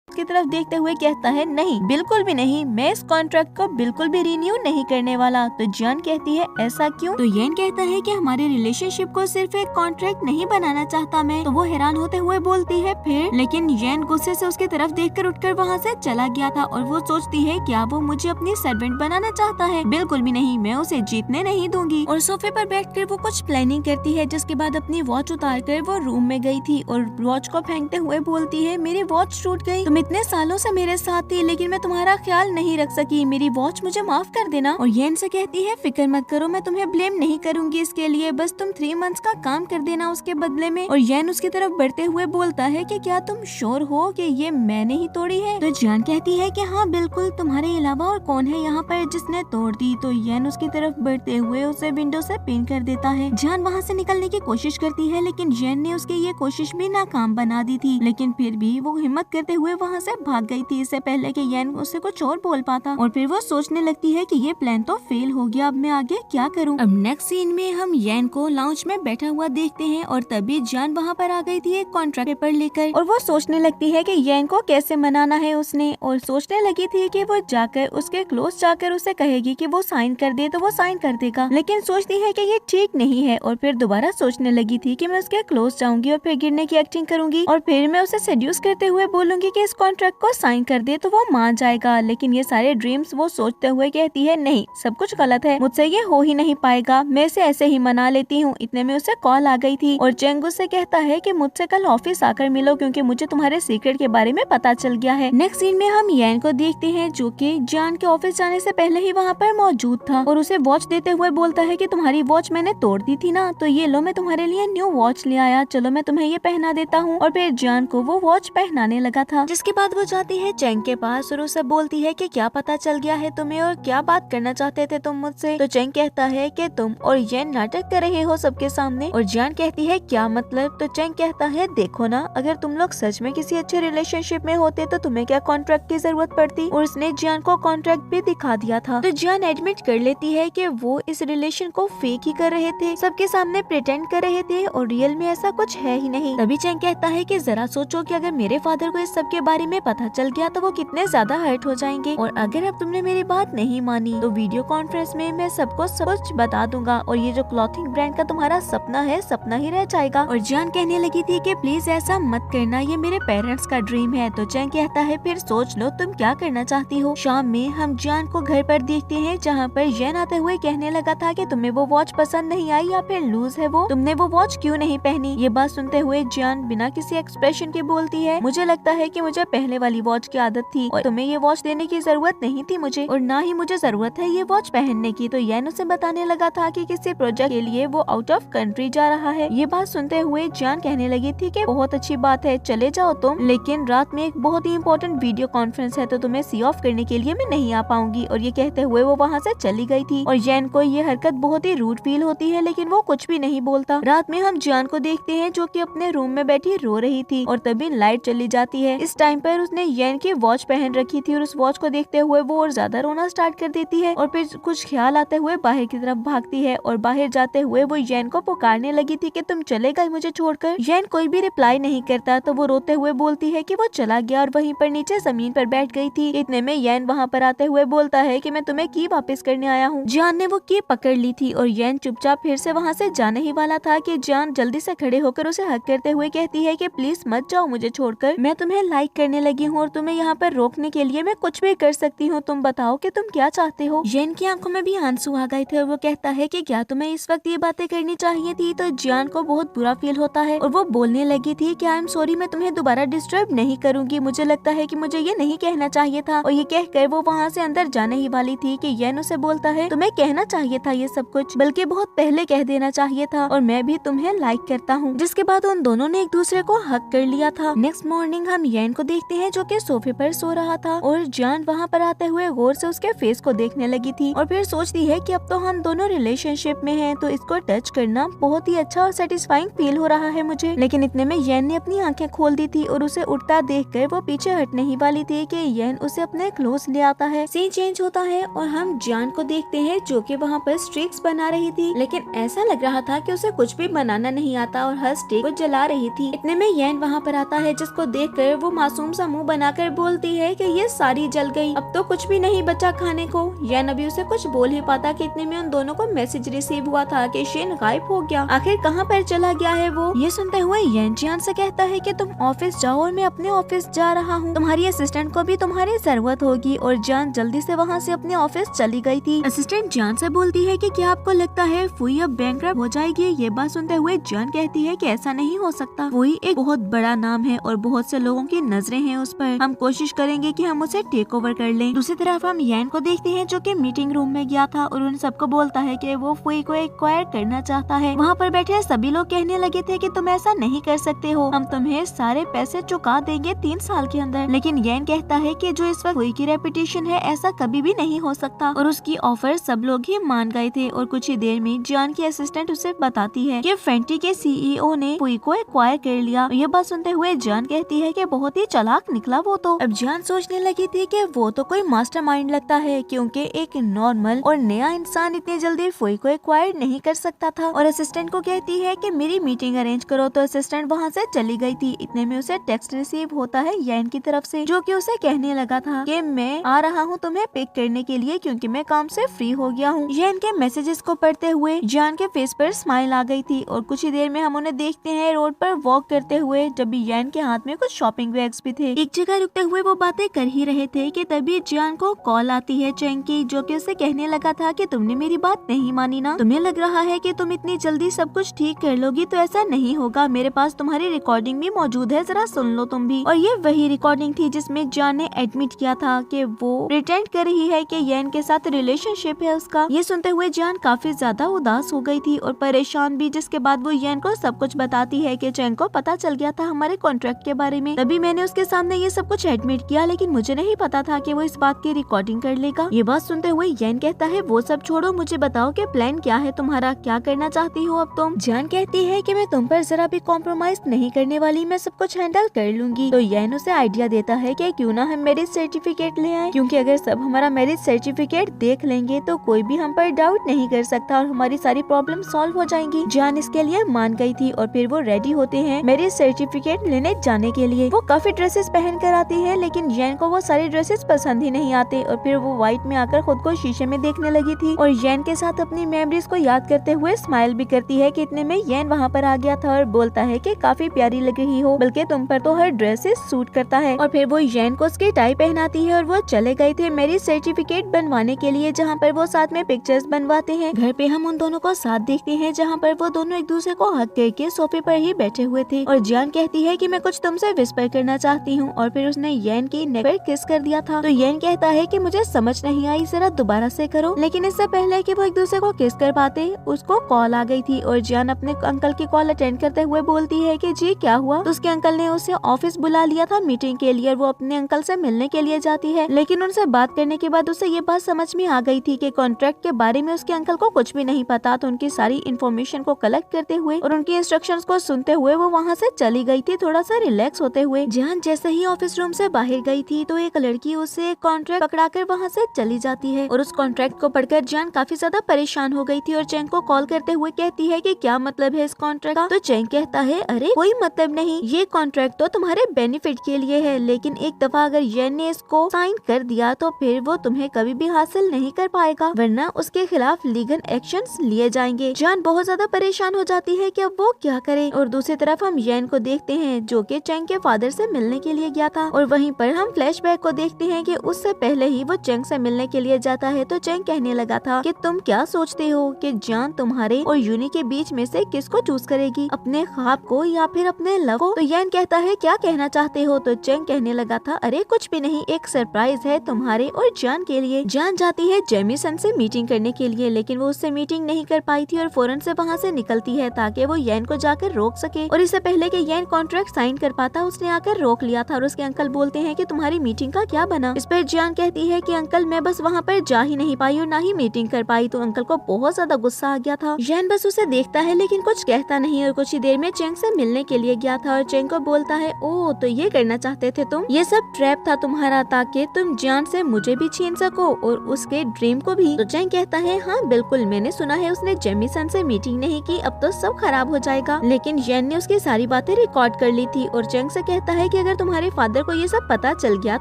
की तरफ देखते हुए कहता है, नहीं बिल्कुल भी नहीं, मैं इस कॉन्ट्रैक्ट को बिल्कुल भी रिन्यू नहीं करने वाला। तो जान कहती है, ऐसा क्यों? तो येन कहता है कि हमारे रिलेशनशिप को सिर्फ एक कॉन्ट्रैक्ट नहीं बनाना चाहता मैं। तो वो हैरान होते हुए बोलती है फिर, लेकिन येन गुस्से से उसकी तरफ देखकर उठकर वहाँ से चला गया था। और वो सोचती है, क्या वो मुझे अपनी सर्वेंट बनाना चाहता है? बिल्कुल भी नहीं, मैं उसे जीतने नहीं दूंगी। और सोफे पर बैठकर वो कुछ प्लानिंग करती है, जिसके बाद अपनी वॉच उतार कर वो रूम में गई थी और वॉच को फेंकते हुए बोलती है, मेरी वॉच टूट गई, तुम इतने सालों से मेरे साथ थी लेकिन मैं तुम्हारा ख्याल नहीं रख सकी, मेरी वॉच मुझे माफ कर देना। और येन से कहती है, फिक्र मत करो, मैं तुम्हें ब्लेम नहीं करूंगी इसके लिए, बस तुम 3 मंथ्स का काम कर देना उसके बदले में। और येन उसकी तरफ बढ़ते हुए बोलता है कि क्या तुम श्योर हो कि ये मैंने ही तोड़ी है? तो जान कहती है कि हाँ बिल्कुल, तुम्हारे अलावा और कौन है यहाँ पर जिसने तोड़ दी? तो येन उसकी तरफ बढ़ते हुए उसे विंडो से पिन कर देता है। जान वहाँ से निकलने की कोशिश करती है, लेकिन येन ने उसकी ये कोशिश भी नाकाम बना दी थी। लेकिन फिर भी वो हिम्मत करते हुए वहाँ से भाग गई थी, इससे पहले कि येन उससे कुछ और बोल पाता। और फिर वो सोचने लगती है कि ये प्लान तो फेल हो गया, अब मैं आगे क्या करूं? अब नेक्स्ट सीन में हम येन को लाउंज में बैठा हुआ देखते हैं और तभी जान वहाँ पर आ गई थी एक कॉन्ट्रैक्ट पेपर लेकर। और वो सोचने लगती है कि येन को कैसे मनाना है उसने, और सोचने लगी थी कि वो जाकर उसके क्लोज जाकर उसे कहेगी कि वो साइन कर दे, तो वो साइन कर देगा। लेकिन सोचती है कि ये ठीक नहीं है, और फिर दोबारा सोचने लगी थी कि मैं उसके क्लोज जाऊंगी और फिर गिरने की एक्टिंग करूंगी और फिर मैं उसे सेड्यूस करते हुए बोलूंगी कि इस कॉन्ट्रैक्ट को साइन कर दे तो वो मान जाएगा। लेकिन ये सारे ड्रीम्स वो सोचते हुए कहती है, नहीं सब कुछ गलत है, मुझसे ये हो ही नहीं पाएगा, मैं इसे ऐसे ही मना लेती हूँ। इतने में उसे कॉल आ गई थी और चेंग उससे कहता है कि मुझसे कल ऑफिस आकर मिलो, क्योंकि मुझे तुम्हारे सीक्रेट के बारे में पता चल गया है। नेक्स्ट सीन में हम येन को देखते हैं, जो कि जान के ऑफिस जाने से पहले ही वहाँ पर मौजूद था और उसे वॉच देते हुए बोलता है कि तुम्हारी वॉच मैंने तोड़ दी थी ना, तो ये लो मैं तुम्हारे लिए न्यू वॉच ले आया, चलो मैं तुम्हें ये पहना देता हूँ। और फिर जान को वो वॉच पहनाने लगा था, जिसके बाद वो जाती है चेंग के पास और उसे बोलती है कि क्या पता चल गया है तुम्हें और क्या बात करना चाहते थे तुम मुझसे? तो चेंग कहता है कि तुम और येन नाटक कर रहे हो सबके सामने। और जान कहती है, क्या मतलब? तो चेंग कहता है, देखो ना, अगर तुम लोग सच में किसी अच्छे रिलेशनशिप में होते तो तुम्हें क्या कॉन्ट्रैक्ट की जरूरत पड़ती? और उसने जान को कॉन्ट्रैक्ट भी दिखा दिया था। तो जान एडमिट कर लेती है कि वो इस रिलेशन को फेक ही कर रहे थे, सबके सामने प्रिटेंड कर रहे थे और रियल में ऐसा कुछ है ही नहीं। तभी चेंग कहता है कि जरा सोचो कि अगर मेरे फादर को इस सब के बारे में पता चल गया तो वो कितने ज्यादा हर्ट हो जाएंगे, और अगर अब तुमने मेरी बात नहीं मानी तो वीडियो कॉन्फ्रेंस में मैं सबको सब कुछ बता दूंगा और ये जो क्लॉथिंग ब्रांड का तुम्हारा सपना है सपना ही रह जाएगा। और जान कहने लगी थी कि प्लीज ऐसा मत करना, ये मेरे पेरेंट्स का ड्रीम है। तो चेंग कहता है, फिर सोच लो तुम क्या करना चाहती हो। शाम में हम जान को घर पर देखते हैं, जहाँ पर येन आते हुए कहने लगा था कि तुम्हें वो वॉच पसंद नहीं आई या फिर लूज है वो, तुमने वो वॉच क्यों नहीं पहनी? ये बात सुनते हुए जान बिना किसी एक्सप्रेशन के बोलती है, मुझे लगता है कि मुझे पहले वाली वॉच की आदत थी और तुम्हें ये वॉच देने की जरूरत नहीं थी मुझे, और ना ही मुझे जरूरत है ये वॉच पहनने की। तो येन उसे बताने लगा था कि किसी प्रोजेक्ट के लिए वो आउट ऑफ कंट्री जा रहा है। ये बात सुनते हुए जान कहने लगी थी कि बहुत अच्छी बात है, चले जाओ तुम, लेकिन रात में एक बहुत ही इंपॉर्टेंट वीडियो कॉन्फ्रेंस है तो तुम्हें सी ऑफ करने के लिए मैं नहीं आ पाऊंगी। और ये कहते हुए वो वहाँ से चली गई थी और येन को ये हरकत बहुत ही रूड फील होती है, लेकिन वो कुछ भी नहीं बोलता। रात में हम जान को देखते हैं जो कि अपने रूम में बैठी रो रही थी और तभी लाइट चली जाती है। इस टाइम पर उसने येन की वॉच पहन रखी थी और उस वॉच को देखते हुए वो और ज्यादा रोना स्टार्ट कर देती है और फिर कुछ ख्याल आते हुए बाहर की तरफ भागती है और बाहर जाते हुए वो येन को पुकारने लगी थी कि तुम चले गए मुझे छोड़कर। येन कोई भी रिप्लाई नहीं करता तो वो रोते हुए बोलती है कि वो चला गया और वहीं पर नीचे जमीन पर बैठ गई थी। इतने में येन वहाँ पर आते हुए बोलता है कि मैं तुम्हें की वापस करने आया हूँ। जान ने वो की पकड़ ली थी और येन चुपचाप फिर से वहाँ से जाने ही वाला था कि जान जल्दी से खड़े होकर उसे हक करते हुए कहती है कि प्लीज मत जाओ मुझे छोड़कर, मैं तुम्हें लाइक करने लगी हूँ और तुम्हें यहाँ पर रोकने के लिए मैं कुछ भी कर सकती हूँ, तुम बताओ कि तुम क्या चाहते हो। येन की आंखों में भी आंसू आ गए थे और वो कहता है कि क्या तुम्हें इस वक्त ये बातें करनी चाहिए थी? तो जान को बहुत बुरा फील होता है और वो बोलने लगी थी कि आई एम सॉरी, मैं तुम्हें दोबारा डिस्टर्ब नहीं करूंगी, मुझे लगता है कि मुझे ये नहीं कहना चाहिए था। और ये कहकर वो वहाँ से अंदर जाने ही वाली थी कि येन उसे बोलता है तुम्हें कहना चाहिए था ये सब कुछ, बल्कि बहुत पहले कह देना चाहिए था, और मैं भी तुम्हें लाइक करता हूँ। जिसके बाद उन दोनों ने एक दूसरे को हक कर लिया था। नेक्स्ट मॉर्निंग हम येन को देखते हैं जो कि सोफे पर सो रहा था और जान वहाँ पर आते हुए गौर से उसके फेस को देखने लगी थी और फिर सोचती है कि अब तो हम दोनों रिलेशनशिप में हैं, तो इसको टच करना बहुत ही अच्छा और सेटिस्फाइंग फील हो रहा है मुझे। लेकिन इतने में येन ने अपनी आंखें खोल दी थी और उसे उठता देखकर वो पीछे हटने ही वाली थी कि येन उसे अपने क्लोज ले आता है। सीन चेंज होता है और हम जान को देखते हैं जो कि वहाँ पर स्टिक्स बना रही थी, लेकिन ऐसा लग रहा था कि उसे कुछ भी बनाना नहीं आता और हर स्टिक को जला रही थी। इतने में येन वहाँ पर आता है जिसको देखकर वो मासूम सा मुंह बनाकर बोलती है कि ये सारी जल गई, अब तो कुछ भी नहीं बचा खाने को। येन अभी उसे कुछ बोल ही पाता कि इतने में उन दोनों को मैसेज रिसीव हुआ था कि शेन गायब हो गया, आखिर कहाँ पर चला गया है वो। ये सुनते हुए येन जान से कहता है कि तुम ऑफिस जाओ और मैं अपने ऑफिस जा रहा हूँ, तुम्हारी असिस्टेंट को भी तुम्हारी जरूरत होगी। और जान जल्दी से वहाँ से अपने ऑफिस चली गई थी। असिस्टेंट जान से बोलती है कि क्या आपको लगता है फुई अब बैंकरप्ट हो जाएगी? ये बात सुनते हुए जान कहती है कि ऐसा नहीं हो सकता, फुई एक बहुत बड़ा नाम है और बहुत से लोगों की नजरें हैं उस पर, हम कोशिश करेंगे कि हम उसे टेक ओवर कर लें। दूसरी तरफ हम येन को देखते हैं जो कि मीटिंग रूम में गया था और उन सबको बोलता है कि वो फुई को एक्वायर करना चाहता है। वहाँ पर बैठे सभी लोग कहने लगे थे कि तुम ऐसा नहीं कर सकते हो, हम तुम्हें सारे पैसे चुका देंगे 3 साल के अंदर। लेकिन येन कहता है कि जो इस वक्त फुई की रेपुटेशन है ऐसा कभी भी नहीं हो सकता और उसकी ऑफर सब लोग ही मान गए थे। और कुछ ही देर में जान की असिस्टेंट उसे बताती है कि फेंटी के सीईओ ने फुई को एक्वायर कर लिया। ये बात सुनते हुए जान कहती है कि बहुत ही चालाक निकला वो तो। अब जान सोचने लगी थी कि वो तो कोई मास्टरमाइंड लगता है, क्योंकि एक नॉर्मल और नया इंसान इतनी जल्दी फुई को एक्वायर नहीं कर सकता था। और असिस्टेंट को कहती है कि मेरी मीटिंग अरेंज करो, तो असिस्टेंट वहाँ से चली गई थी। इतने में उसे टेक्स्ट रिसीव होता है येन की तरफ से, जो कि उसे कहने लगा था कि मैं आ रहा हूँ तुम्हें पिक करने के लिए क्योंकि मैं काम से फ्री हो गया हूँ। येन के मैसेजेस को पढ़ते हुए जान के फेस पर स्माइल आ गई थी और कुछ ही देर में हम उन्हें देखते हैं रोड पर वॉक करते हुए, जब भी येन के हाथ में कुछ शॉपिंग बैग्स भी थे। एक जगह रुकते हुए वो बातें कर ही रहे थे कि तभी जान को कॉल आती है चैंग की, जो कि उसे कहने लगा था कि तुमने मेरी बात नहीं मानी ना, तुम्हें लग रहा है कि तुम इतनी जल्दी सब कुछ ठीक कर लोगी, तो ऐसा नहीं होगा, मेरे पास तुम्हारी रिकॉर्डिंग भी मौजूद है, जरा सुन लो तुम भी। और ये वही रिकॉर्डिंग थी जिसमें जान ने एडमिट किया था कि वो प्रिटेंड कर रही है कि येन के साथ रिलेशनशिप है उसका। ये सुनते हुए जान काफी ज्यादा उदास हो गई थी और परेशान भी, जिसके बाद वो येन को सब कुछ बताती है कि चैंग को पता चल गया था हमारे कॉन्ट्रैक्ट के बारे में, तभी मैंने उसके सामने ये सब कुछ एडमिट किया, लेकिन मुझे नहीं पता था कि वो इस बात की रिकॉर्डिंग कर लेगा। ये बात सुनते हुए येन कहता है वो सब छोड़ो, मुझे बताओ कि प्लान क्या है तुम्हारा, क्या करना चाहती हो अब तुम? जान कहती है कि मैं तुम पर जरा भी कॉम्प्रोमाइज नहीं करने वाली, मैं सब कुछ हैंडल कर लूंगी। तो येन उसे आइडिया देता है कि क्यों ना हम मैरिज सर्टिफिकेट ले आए, क्योंकि अगर सब हमारा मैरिज सर्टिफिकेट देख लेंगे तो कोई भी हम पर डाउट नहीं कर सकता और हमारी सारी प्रॉब्लम सॉल्व हो जाएंगी। जान इसके लिए मान गई थी और फिर वो रेडी होते हैं मैरिज सर्टिफिकेट लेने जाने के लिए। वो काफी ड्रेसेस पहन कर आती है, लेकिन येन को वो सारी ड्रेसेस पसंद ही नहीं आते और फिर वो व्हाइट में आकर खुद को शीशे में देखने लगी थी और येन के साथ अपनी मेमोरीज को याद करते हुए स्माइल भी करती है कि इतने में येन वहाँ पर आ गया था और बोलता है कि काफी प्यारी लग रही हो, बल्कि तुम पर तो हर ड्रेसेस सूट करता है। और फिर वो येन को उसकी टाई पहनाती है और वो चले गए थे मैरिज सर्टिफिकेट बनवाने के लिए, जहाँ पर वो साथ में पिक्चर्स बनवाते हैं। घर पे हम उन दोनों को साथ देखते हैं जहाँ पर वो दोनों एक दूसरे को हक करके सोफे पर ही बैठे हुए थे और जान कहती है कि मैं कुछ तुमसे विस्पर करना चाहती हूँ और फिर उसने येन की नेक पर किस कर दिया था। तो येन कहता है कि मुझे समझ नहीं आई, जरा दोबारा से करो। लेकिन इससे पहले कि वो एक दूसरे को किस कर पाते उसको कॉल आ गई थी और जान अपने अंकल की कॉल अटेंड करते हुए बोलती है कि जी क्या हुआ। तो उसके अंकल ने उसे ऑफिस बुला लिया था मीटिंग के लिए और वो अपने अंकल से मिलने के लिए जाती है, लेकिन उनसे बात करने के बाद उसे ये बात समझ में आ गई थी कि कॉन्ट्रैक्ट के बारे में उसके अंकल को कुछ भी नहीं पता। तो उनकी सारी इन्फॉर्मेशन को कलेक्ट करते हुए और उनकी इंस्ट्रक्शंस को सुनते हुए वो वहाँ से चली गई थी थोड़ा सा रिलैक्स होते हुए। जान जैसे ही ऑफिस रूम से बाहर गई थी तो एक लड़की उसे कॉन्ट्रैक्ट पकड़ाकर वहाँ से चली जाती है और उस कॉन्ट्रैक्ट को पढ़कर जान काफी ज्यादा परेशान हो गई थी और चैंग को कॉल करते हुए कहती है कि क्या मतलब है इस कॉन्ट्रैक्ट का। तो चैंग कहता है अरे कोई मतलब नहीं, ये कॉन्ट्रैक्ट तो तुम्हारे बेनिफिट के लिए है, लेकिन एक दफा अगर येन ने इसको साइन कर दिया तो फिर वो तुम्हें कभी भी हासिल नहीं कर पाएगा, वरना उसके खिलाफ लीगल एक्शंस लिए जाएंगे। जान बहुत ज्यादा परेशान हो जाती है कि अब वो क्या करे। और दूसरी तरफ हम येन को देखते हैं जो कि चैंग के फादर से मिलने के लिए गया था और वहीं पर हम फ्लैशबैक को देखते हैं कि उससे पहले ही वो चैंग से मिलने के लिए जाता है। तो चैंग कहने लगा था कि तुम क्या सोचते हो कि जान तुम्हारे और यूनी के बीच में से किसको चूज करेगी, अपने ख्वाब को या फिर अपने लव को। तो येन कहता है क्या कहना चाहते हो। तो चैंग कहने लगा था अरे कुछ भी नहीं, एक सरप्राइज है तुम्हारे और जान के लिए। जान जाती है जेमिसन से मीटिंग करने के लिए, लेकिन वो उससे मीटिंग नहीं कर पाई थी और फौरन से वहाँ से निकलती है ताकि वो येन को जाकर रोक सके। और इससे पहले कि येन कॉन्ट्रैक्ट साइन कर पाता उसने आकर रोक लिया था और उसके अंकल बोलते हैं कि तुम्हारी मीटिंग का क्या बना। इस पर जियान कहती है कि अंकल मैं बस वहाँ पर जा ही नहीं पाई और ना ही मीटिंग कर पाई। तो अंकल को बहुत ज्यादा गुस्सा आ गया था। जैन बस उसे देखता है लेकिन कुछ कहता नहीं और कुछ ही देर में चेंग से मिलने के लिए गया था और चेंग को बोलता है ओ तो ये करना चाहते थे तुम, ये सब ट्रैप था तुम्हारा ताकि तुम जान से मुझे भी छीन सको और उसके ड्रीम को भी। तो चेंग कहता है हाँ बिल्कुल, मैंने सुना है उसने जेमिसन से मीटिंग नहीं की, अब तो सब खराब हो जाएगा। लेकिन जैन ने उसकी सारी बातें रिकॉर्ड कर ली थी और चेंग से कहता है कि अगर तुम्हारे फादर को ये सब पता चल गया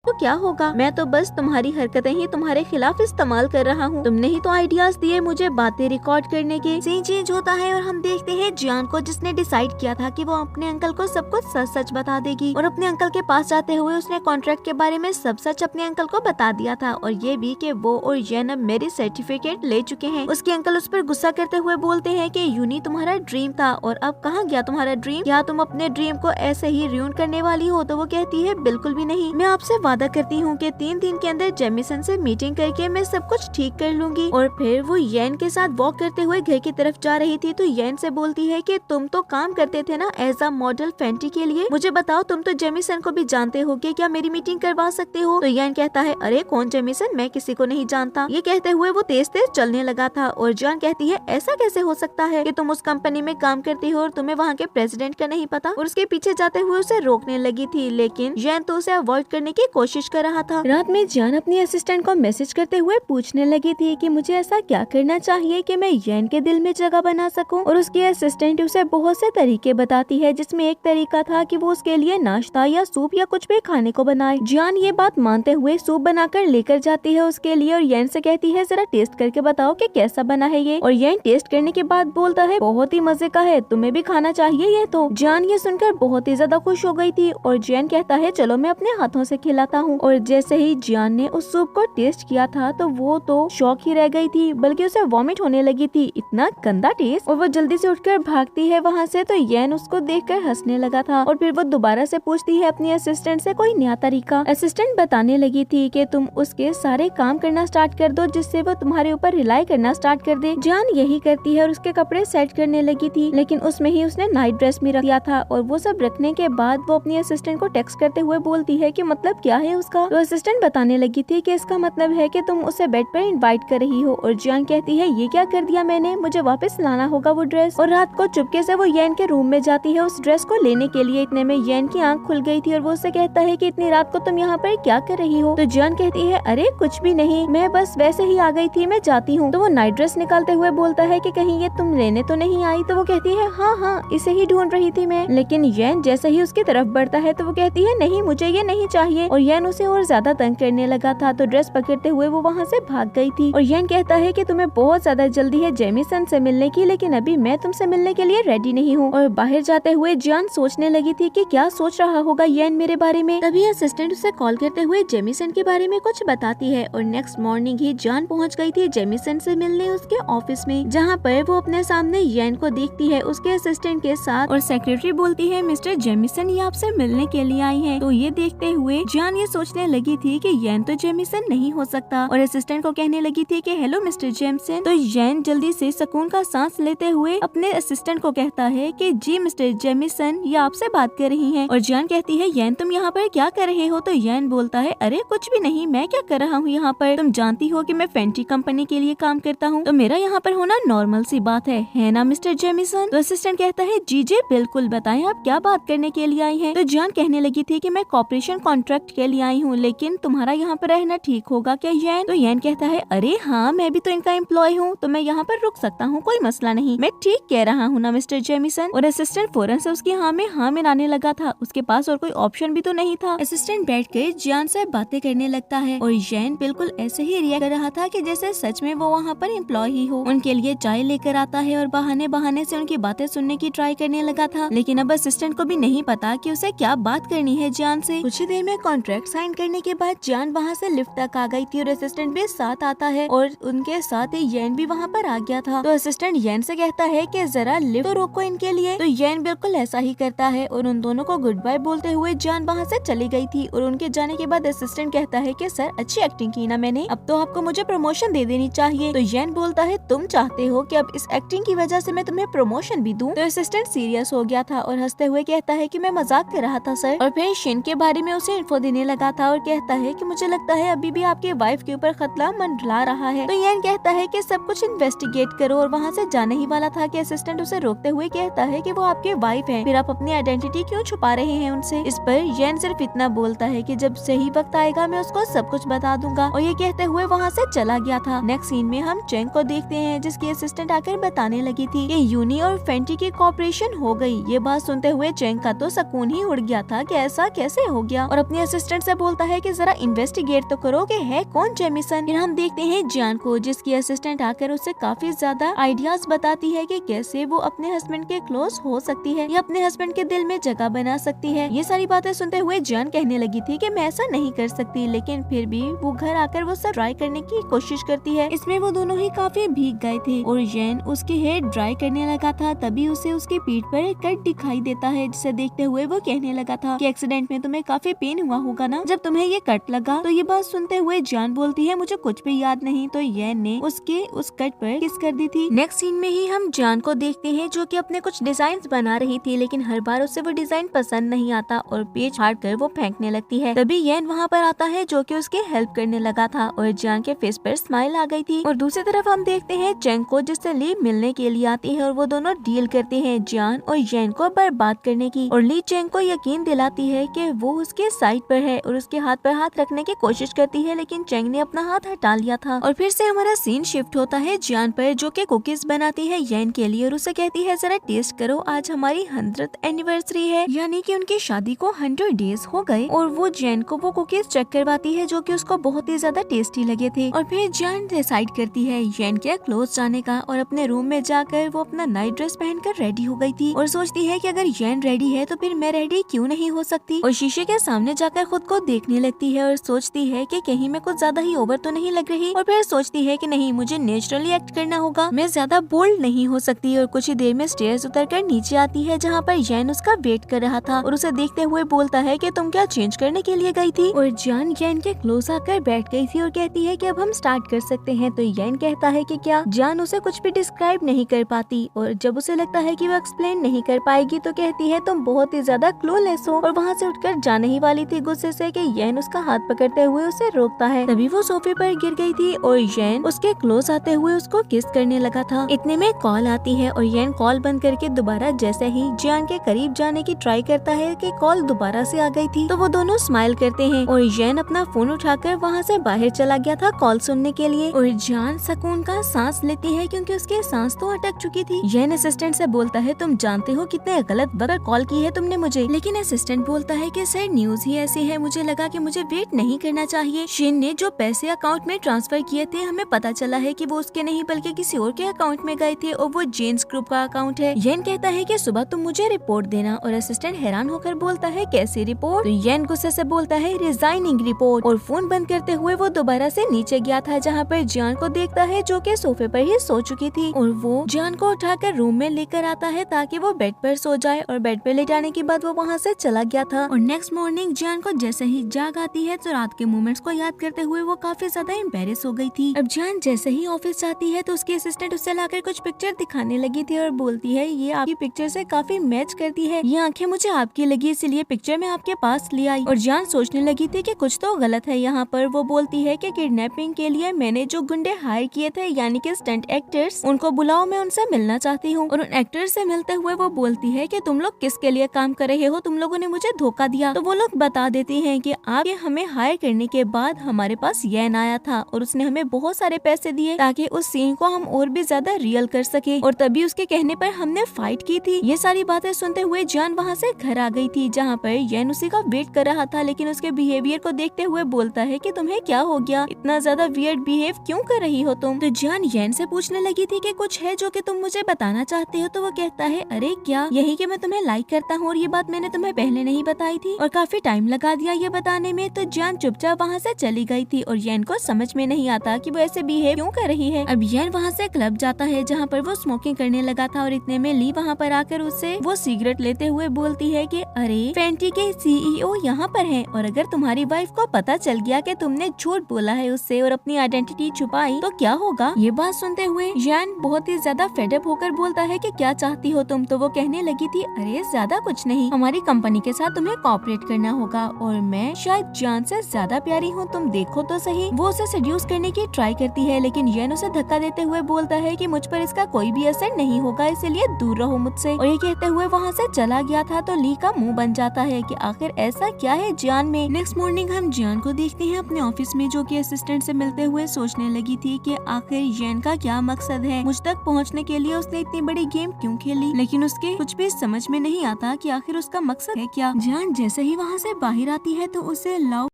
तो क्या होगा। मैं तो बस तुम्हारी हरकतें ही तुम्हारे खिलाफ इस्तेमाल कर रहा हूँ, तुमने ही तो आइडियाज दिए मुझे बातें रिकॉर्ड करने के। सीन चेंज होता है और हम देखते हैं जियान को जिसने डिसाइड किया था कि वो अपने अंकल को सब कुछ सच सच बता देगी और अपने अंकल के पास जाते हुए उसने कॉन्ट्रैक्ट के बारे में सब सच अपने अंकल को बता दिया था और ये भी कि वो और जैन अब मेरी सर्टिफिकेट ले चुके हैं। उसके अंकल उस पर गुस्सा करते हुए बोलते हैं कि यूनी तुम्हारा ड्रीम था और अब कहाँ गया तुम्हारा ड्रीम, क्या तुम अपने ड्रीम को ऐसे ही रूइन करने वाली हो। तो वो कहती है बिल्कुल भी नहीं, मैं आपसे वादा करती हूँ कि 3 दिन के अंदर जेमिसन से मीटिंग करके मैं सब कुछ ठीक कर लूंगी। और फिर वो येन के साथ वॉक करते हुए घर की तरफ जा रही थी तो येन से बोलती है कि तुम तो काम करते थे ना एज अ मॉडल फैंटी के लिए, मुझे बताओ तुम तो जेमिसन को भी जानते हो क्या मेरी मीटिंग करवा सकते हो। तो येन कहता है अरे कौन जेमिसन, मैं किसी को नहीं जानता। ये कहते हुए वो तेज तेज चलने लगा था और जान कहती है ऐसा कैसे हो सकता है कि तुम उस कंपनी में काम करती हो और तुम्हें वहाँ के प्रेसिडेंट का नहीं पता। और उसके पीछे जाते हुए उसे रोकने लगी थी लेकिन जैन तो उसे अवॉइड करने की कोशिश कर रहा था। रात में जान अपनी असिस्टेंट को मैसेज करते हुए पूछने लगी थी कि मुझे ऐसा क्या करना चाहिए कि मैं येन के दिल में जगह बना सकूं। और उसकी असिस्टेंट उसे बहुत से तरीके बताती है जिसमें एक तरीका था कि वो उसके लिए नाश्ता या सूप या कुछ भी खाने को बनाए। जान ये बात मानते हुए सूप बनाकर लेकर जाती है उसके लिए और येन से कहती है जरा टेस्ट करके बताओ कि कैसा बना है ये। और येन टेस्ट करने के बाद बोलता है बहुत ही मजे का है, तुम्हें भी खाना चाहिए ये। तो जान ये सुनकर बहुत ही ज्यादा खुश हो गई थी और जैन कहता है चलो मैं अपने हाथों से खिलाता हूँ। और जैसे ही जान ने उस सूप को टेस्ट किया था तो वो तो शॉक ही रह गई थी, बल्कि उसे वॉमिट होने लगी थी, इतना गंदा टेस्ट। और वो जल्दी से उठकर भागती है वहाँ से। तो येन उसको देखकर हंसने लगा था और फिर वो दोबारा से पूछती है अपनी असिस्टेंट से कोई नया तरीका। असिस्टेंट बताने लगी थी कि तुम उसके सारे काम करना स्टार्ट कर दो जिससे वो तुम्हारे ऊपर रिलाई करना स्टार्ट कर दे। जान यही करती है और उसके कपड़े सेट करने लगी थी लेकिन उसमें ही उसने नाइट ड्रेस भी रख दिया था। और वो सब रखने के बाद वो अपनी असिस्टेंट को टेक्स्ट करते हुए बोलती है कि मतलब क्या है उसका। तो असिस्टेंट बताने लगी थी कि इसका मतलब है कि तुम उसे बेड पर इनवाइट कर रही हो। और जान कहती है ये क्या कर दिया मैंने, मुझे वापस लाना होगा वो ड्रेस। और रात को चुपके से वो येन के रूम में जाती है उस ड्रेस को लेने के लिए। इतने में येन की आंख खुल गई थी और वो उससे कहता है कि इतनी रात को तुम यहाँ पर क्या कर रही हो। तो जान कहती है अरे कुछ भी नहीं, मैं बस वैसे ही आ गई थी, मैं जाती हूँ। तो वो नाइट ड्रेस निकालते हुए बोलता है कि कहीं ये तुम लेने तो नहीं आई। तो वो कहती है हाँ इसे ही ढूंढ रही थी मैं। लेकिन येन जैसे ही उसकी तरफ बढ़ता है तो वो कहती है नहीं मुझे ये नहीं चाहिए। और येन उसे और ज्यादा तंग करने लगा था तो ड्रेस पकड़ते हुए वो वहाँ से भाग गई थी। और येन कहता है कि तुम्हें बहुत ज्यादा जल्दी है जेमिसन से मिलने की, लेकिन अभी मैं तुमसे मिलने के लिए रेडी नहीं हूँ। और बाहर जाते हुए जान सोचने लगी थी कि क्या सोच रहा होगा येन मेरे बारे में। तभी असिस्टेंट उसे कॉल करते हुए जेमिसन के बारे में कुछ बताती है और नेक्स्ट मॉर्निंग ही जान पहुँच गई थी जेमिसन से मिलने उसके ऑफिस में, जहाँ पर वो अपने सामने येन को देखती है उसके असिस्टेंट के साथ। और सेक्रेटरी बोलती है मिस्टर जेमिसन ये आपसे मिलने के लिए आई है। तो ये देखते हुए जान ये सोचने लगी थी कि येन तो जेमिसन नहीं हो सकता और असिस्टेंट को कहने लगी थी कि हेलो मिस्टर जेमिसन। तो येन जल्दी से सुकून का सांस लेते हुए अपने असिस्टेंट को कहता है कि जी मिस्टर जेमिसन ये आपसे बात कर रही हैं। और जान कहती है येन तुम यहाँ पर क्या कर रहे हो। तो येन बोलता है अरे कुछ भी नहीं, मैं क्या कर रहा हूँ यहाँ पर, तुम जानती हो कि मैं फैंटी कंपनी के लिए काम करता हूँ तो मेरा यहाँ पर होना नॉर्मल सी बात है ना मिस्टर जेमिसन। तो असिस्टेंट कहता है जी बिल्कुल बताएं आप क्या बात करने के लिए आई हैं। तो जान कहने लगी थी कि मैं कॉर्पोरेशन कॉन्ट्रैक्ट के लिए आई हूँ लेकिन तुम्हारा यहाँ पर रहना ठीक होगा क्या येन। तो येन कहता है अरे हाँ मैं भी तो इनका एम्प्लॉय हूँ तो मैं यहाँ पर रुक सकता हूँ, कोई मसला नहीं, मैं ठीक कह रहा हूँ ना मिस्टर जेमिसन। और असिस्टेंट फौरन से उसकी हाँ में आने लगा था, उसके पास और कोई ऑप्शन भी तो नहीं था। असिस्टेंट बैठ कर जान से बातें करने लगता है और येन बिल्कुल ऐसे ही रिएक्ट कर रहा था कि जैसे सच में वो वहाँ पर एम्प्लॉय ही हो। उनके लिए चाय लेकर आता है और बहाने से उनकी बातें सुनने की ट्राई करने लगा था, लेकिन अब असिस्टेंट को भी नहीं पता कि उसे क्या बात करनी है जान से। कुछ ही देर में कॉन्ट्रैक्ट कॉन्ट्रैक्ट साइन करने के बाद जान वहाँ से लिफ्ट तक आ गई थी और असिस्टेंट भी साथ आता है और उनके साथ ही येन भी वहाँ पर आ गया था। तो असिस्टेंट येन से कहता है कि जरा लिफ्ट तो रोको इनके लिए। तो येन बिल्कुल ऐसा ही करता है और उन दोनों को गुड बाय बोलते हुए जान वहाँ से चली गई थी। और उनके जाने के बाद असिस्टेंट कहता है कि सर अच्छी एक्टिंग की ना मैंने, अब तो आपको मुझे प्रमोशन दे देनी चाहिए। तो येन बोलता है तुम चाहते हो कि अब इस एक्टिंग की वजह से मैं तुम्हें प्रमोशन भी दूं? तो असिस्टेंट सीरियस हो गया था और हंसते हुए कहता है कि मैं मजाक कर रहा था सर। और फिर शिन के बारे में उसे इन्फो देने लगा था और कहता है कि मुझे लगता है अभी भी आपके वाइफ के ऊपर खतरा मंडरा रहा है। तो येन कहता है कि सब कुछ इन्वेस्टिगेट करो और वहाँ से जाने ही वाला था कि असिस्टेंट उसे रोकते हुए कहता है कि वो आपके वाइफ है, फिर आप अपनी आइडेंटिटी क्यों छुपा रहे हैं उनसे। इस पर येन सिर्फ इतना बोलता है कि जब सही वक्त आएगा मैं उसको सब कुछ बता दूंगा और ये कहते हुए वहाँ से चला गया था। नेक्स्ट सीन में हम चेंग को देखते हैं जिसकी असिस्टेंट आकर बताने लगी थी कि यूनी और फेंटी की कॉपरेशन हो गई। ये बात सुनते हुए चेंग का तो सुकून ही उड़ गया था कि ऐसा कैसे हो गया और अपनी असिस्टेंट से बोलता है कि जरा इन्वेस्टिगेट तो करो कि है कौन जेमिसन। फिर हम देखते हैं जान को जिसकी असिस्टेंट आकर उससे काफी ज्यादा आइडियाज बताती है कि कैसे वो अपने हस्बैंड के क्लोज हो सकती है या अपने हस्बैंड के दिल में जगह बना सकती है। ये सारी बातें सुनते हुए जान कहने लगी थी कि मैं ऐसा नहीं कर सकती, लेकिन फिर भी वो घर आकर वो सब ट्राई करने की कोशिश करती है। इसमें वो दोनों ही काफी भीग गए थे और येन उसके हेयर ड्राई करने लगा था। तभी उसे उसकी पीठ पर एक कट दिखाई देता है जिसे देखते हुए वो कहने लगा था कि एक्सीडेंट में तुम्हें काफी पेन हुआ होगा ना जब तुम्हें ये कट लगा। तो ये बात सुनते हुए जान बोलती है मुझे कुछ भी याद नहीं। तो येन ने उसके उस कट पर किस कर दी थी। नेक्स्ट सीन में ही हम जान को देखते हैं जो कि अपने कुछ डिजाइन बना रही थी, लेकिन हर बार उसे वो डिजाइन पसंद नहीं आता और पेज फाड़ कर वो फेंकने लगती है। तभी येन वहाँ पर आता है जो कि उसकी हेल्प करने लगा था और जान के फेस पर स्माइल आ गई थी। और दूसरी तरफ हम देखते हैं चेंग को जिससे ली मिलने के लिए आती है और वो दोनों डील करते हैं जान और येन को बर्बाद करने की। और ली चेंग को यकीन दिलाती है कि वो उसके साइड पर है और उसके हाथ पर हाथ रखने की कोशिश करती है, लेकिन चेंग ने अपना हाथ हटा लिया था। और फिर से हमारा सीन शिफ्ट होता है जान पर जो कि कुकीज बनाती है येन के लिए और उसे कहती है जरा टेस्ट करो, आज हमारी 100th एनिवर्सरी है, यानी कि उनकी शादी को 100 डेज हो गए। और वो जैन को वो कुकीज चेक करवाती है जो कि उसको बहुत ही ज्यादा टेस्टी लगे थे। और फिर जैन डिसाइड करती है जैन के क्लोज जाने का और अपने रूम में जाकर वो अपना नाइट ड्रेस पहनकर रेडी हो गई थी और सोचती है कि अगर जैन रेडी है तो फिर मैं रेडी क्यों नहीं हो सकती। और शीशे के सामने जाकर खुद को देखने लगती है और सोचती है कि कहीं मैं कुछ ज्यादा ही ओवर तो नहीं लग रही। और फिर सोचती है कि नहीं, मुझे नेचुरली एक्ट करना होगा, मैं ज्यादा बोल्ड नहीं हो सकती। और कुछ ही देर में स्टेयर्स उतरकर नीचे आती है जहाँ पर जैन उसका वेट कर रहा था और उसे देखते हुए बोलता है कि तुम क्या चेंज करने के लिए गई थी। और जान जैन के क्लोज आकर बैठ गई थी और कहती है कि अब हम स्टार्ट कर सकते हैं। तो जैन कहता है कि क्या। जान उसे कुछ भी डिस्क्राइब नहीं कर पाती और जब उसे लगता है कि वो एक्सप्लेन नहीं कर पाएगी तो कहती है तुम बहुत ही ज्यादा क्लूलेस हो। और वहाँ से उठकर जाने ही वाली थी गुस्से से कि जैन उसका हाथ पकड़ते हुए उसे रोकता है। तभी वो सोफे पर गिर गई थी और जैन उसके क्लोज आते हुए उसको किस करने लगा था। इतने में कॉल आती है और जैन कॉल बंद करके दोबारा जैसे ही जान के करीब जाने की ट्राई करता है कि कॉल दोबारा से आ गई थी। तो वो दोनों स्माइल करते हैं और जैन अपना फोन उठाकर वहाँ से बाहर चला गया था कॉल सुनने के लिए। और जान सुकून का सांस लेती है क्योंकि उसकी सांस तो अटक चुकी थी। जैन असिस्टेंट से बोलता है तुम जानते हो कितने गलत वक्त कॉल की है तुमने मुझे। लेकिन असिस्टेंट बोलता है कि सर न्यूज ही ऐसी है, मुझे लगा कि मुझे वेट नहीं करना चाहिए। शिन ने जो पैसे अकाउंट में ट्रांसफर किए थे हमें पता चला है कि वो उसके नहीं बल्कि किसी और के अकाउंट में गए थे और वो जेन्स ग्रुप का अकाउंट है। येन कहता है कि सुबह तुम मुझे रिपोर्ट देना और असिस्टेंट हैरान होकर बोलता है कैसी रिपोर्ट। तो येन गुस्से से बोलता है रिजाइनिंग रिपोर्ट और फोन बंद करते हुए वो दोबारा से नीचे गया था जहाँ पर जान को देखता है जो कि सोफे पर ही सो चुकी थी। और वो जान को उठाकर रूम में लेकर आता है ताकि वो बेड पर सो जाए और बेड पर लेटाने के बाद वो वहाँ से चला गया था। और नेक्स्ट मॉर्निंग जान को जैसे ही जाग आती है तो रात के मोमेंट्स को याद करते हुए वो काफी ज्यादा एम्बेरेस हो गई थी। अब जान जैसे ही ऑफिस जाती है तो उसकी असिस्टेंट उससे लाकर कुछ पिक्चर दिखाने लगी थी और बोलती है ये आपकी पिक्चर से काफी मैच करती है, ये आंखें मुझे आपकी लगी इसलिए पिक्चर में आपके पास ले आई। और जान सोचने लगी थी कि कुछ तो गलत है यहाँ पर। वो बोलती है कि किडनैपिंग के लिए मैंने जो गुंडे हायर किए थे यानी कि स्टंट एक्टर्स, उनको बुलाओ, मैं उनसे मिलना चाहती हूँ। और उन एक्टर्स से मिलते हुए वो बोलती है कि तुम लोग किसके लिए काम कर रहे हो, तुम लोगों ने मुझे धोखा दिया। तो वो लोग बता देती हैं कि आप हमें हायर करने के बाद हमारे पास येन आया था और उसने हमें बहुत सारे पैसे दिए ताकि उस सीन को हम और भी ज्यादा रियल कर सके और तभी उसके कहने पर हमने फाइट की थी। ये सारी बातें सुनते हुए जान वहाँ से घर आ गई थी जहाँ पर येन उसी का वेट कर रहा था, लेकिन उसके बिहेवियर को देखते हुए बोलता है कि तुम्हें क्या हो गया, इतना ज्यादा वियर्ड बिहेव क्यों कर रही हो तुम। तो जान येन से पूछने लगी थी कि कुछ है जो कि तुम मुझे बताना चाहते हो। तो वो कहता है अरे क्या, यही कि मैं तुम्हें लाइक करता हूँ और ये बात मैंने तुम्हें पहले नहीं बताई थी और काफी टाइम लगा दिया दिया ये बताने में तो जान चुपचाप वहाँ से चली गई थी और येन को समझ में नहीं आता कि वो ऐसे बिहेव क्यों कर रही है। अब येन वहाँ से क्लब जाता है जहाँ पर वो स्मोकिंग करने लगा था और इतने में ली वहाँ पर आकर उससे वो सिगरेट लेते हुए बोलती है कि अरे फेंटी के CEO यहाँ पर हैं और अगर तुम्हारी वाइफ को पता चल गया कि तुमने झूठ बोला है उससे और अपनी आइडेंटिटी छुपाई तो क्या होगा। ये बात सुनते हुए यान बहुत ही ज्यादा फेडअप होकर बोलता है कि क्या चाहती हो तुम। तो वो कहने लगी थी अरे ज्यादा कुछ नहीं, हमारी कंपनी के साथ तुम्हें कोऑपरेट करना होगा और मैं शायद जान से ज्यादा प्यारी हूँ, तुम देखो तो सही। वो उसे सेड्यूस करने की ट्राई करती है लेकिन येन उसे धक्का देते हुए बोलता है कि मुझ पर इसका कोई भी असर नहीं होगा, इसलिए दूर रहो मुझसे। और ये कहते हुए वहाँ से चला गया था तो ली का मुंह बन जाता है कि आखिर ऐसा क्या है जान में। नेक्स्ट मॉर्निंग हम जान को देखते हैं अपने ऑफिस में जो कि असिस्टेंट से मिलते हुए सोचने लगी थी कि आखिर येन का क्या मकसद है, मुझ तक पहुँचने के लिए उसने इतनी बड़ी गेम क्यों खेली, लेकिन उसके कुछ भी समझ में नहीं आता कि आखिर उसका मकसद है क्या। जान जैसे ही वहाँ से बाहर आती है तो उसे लव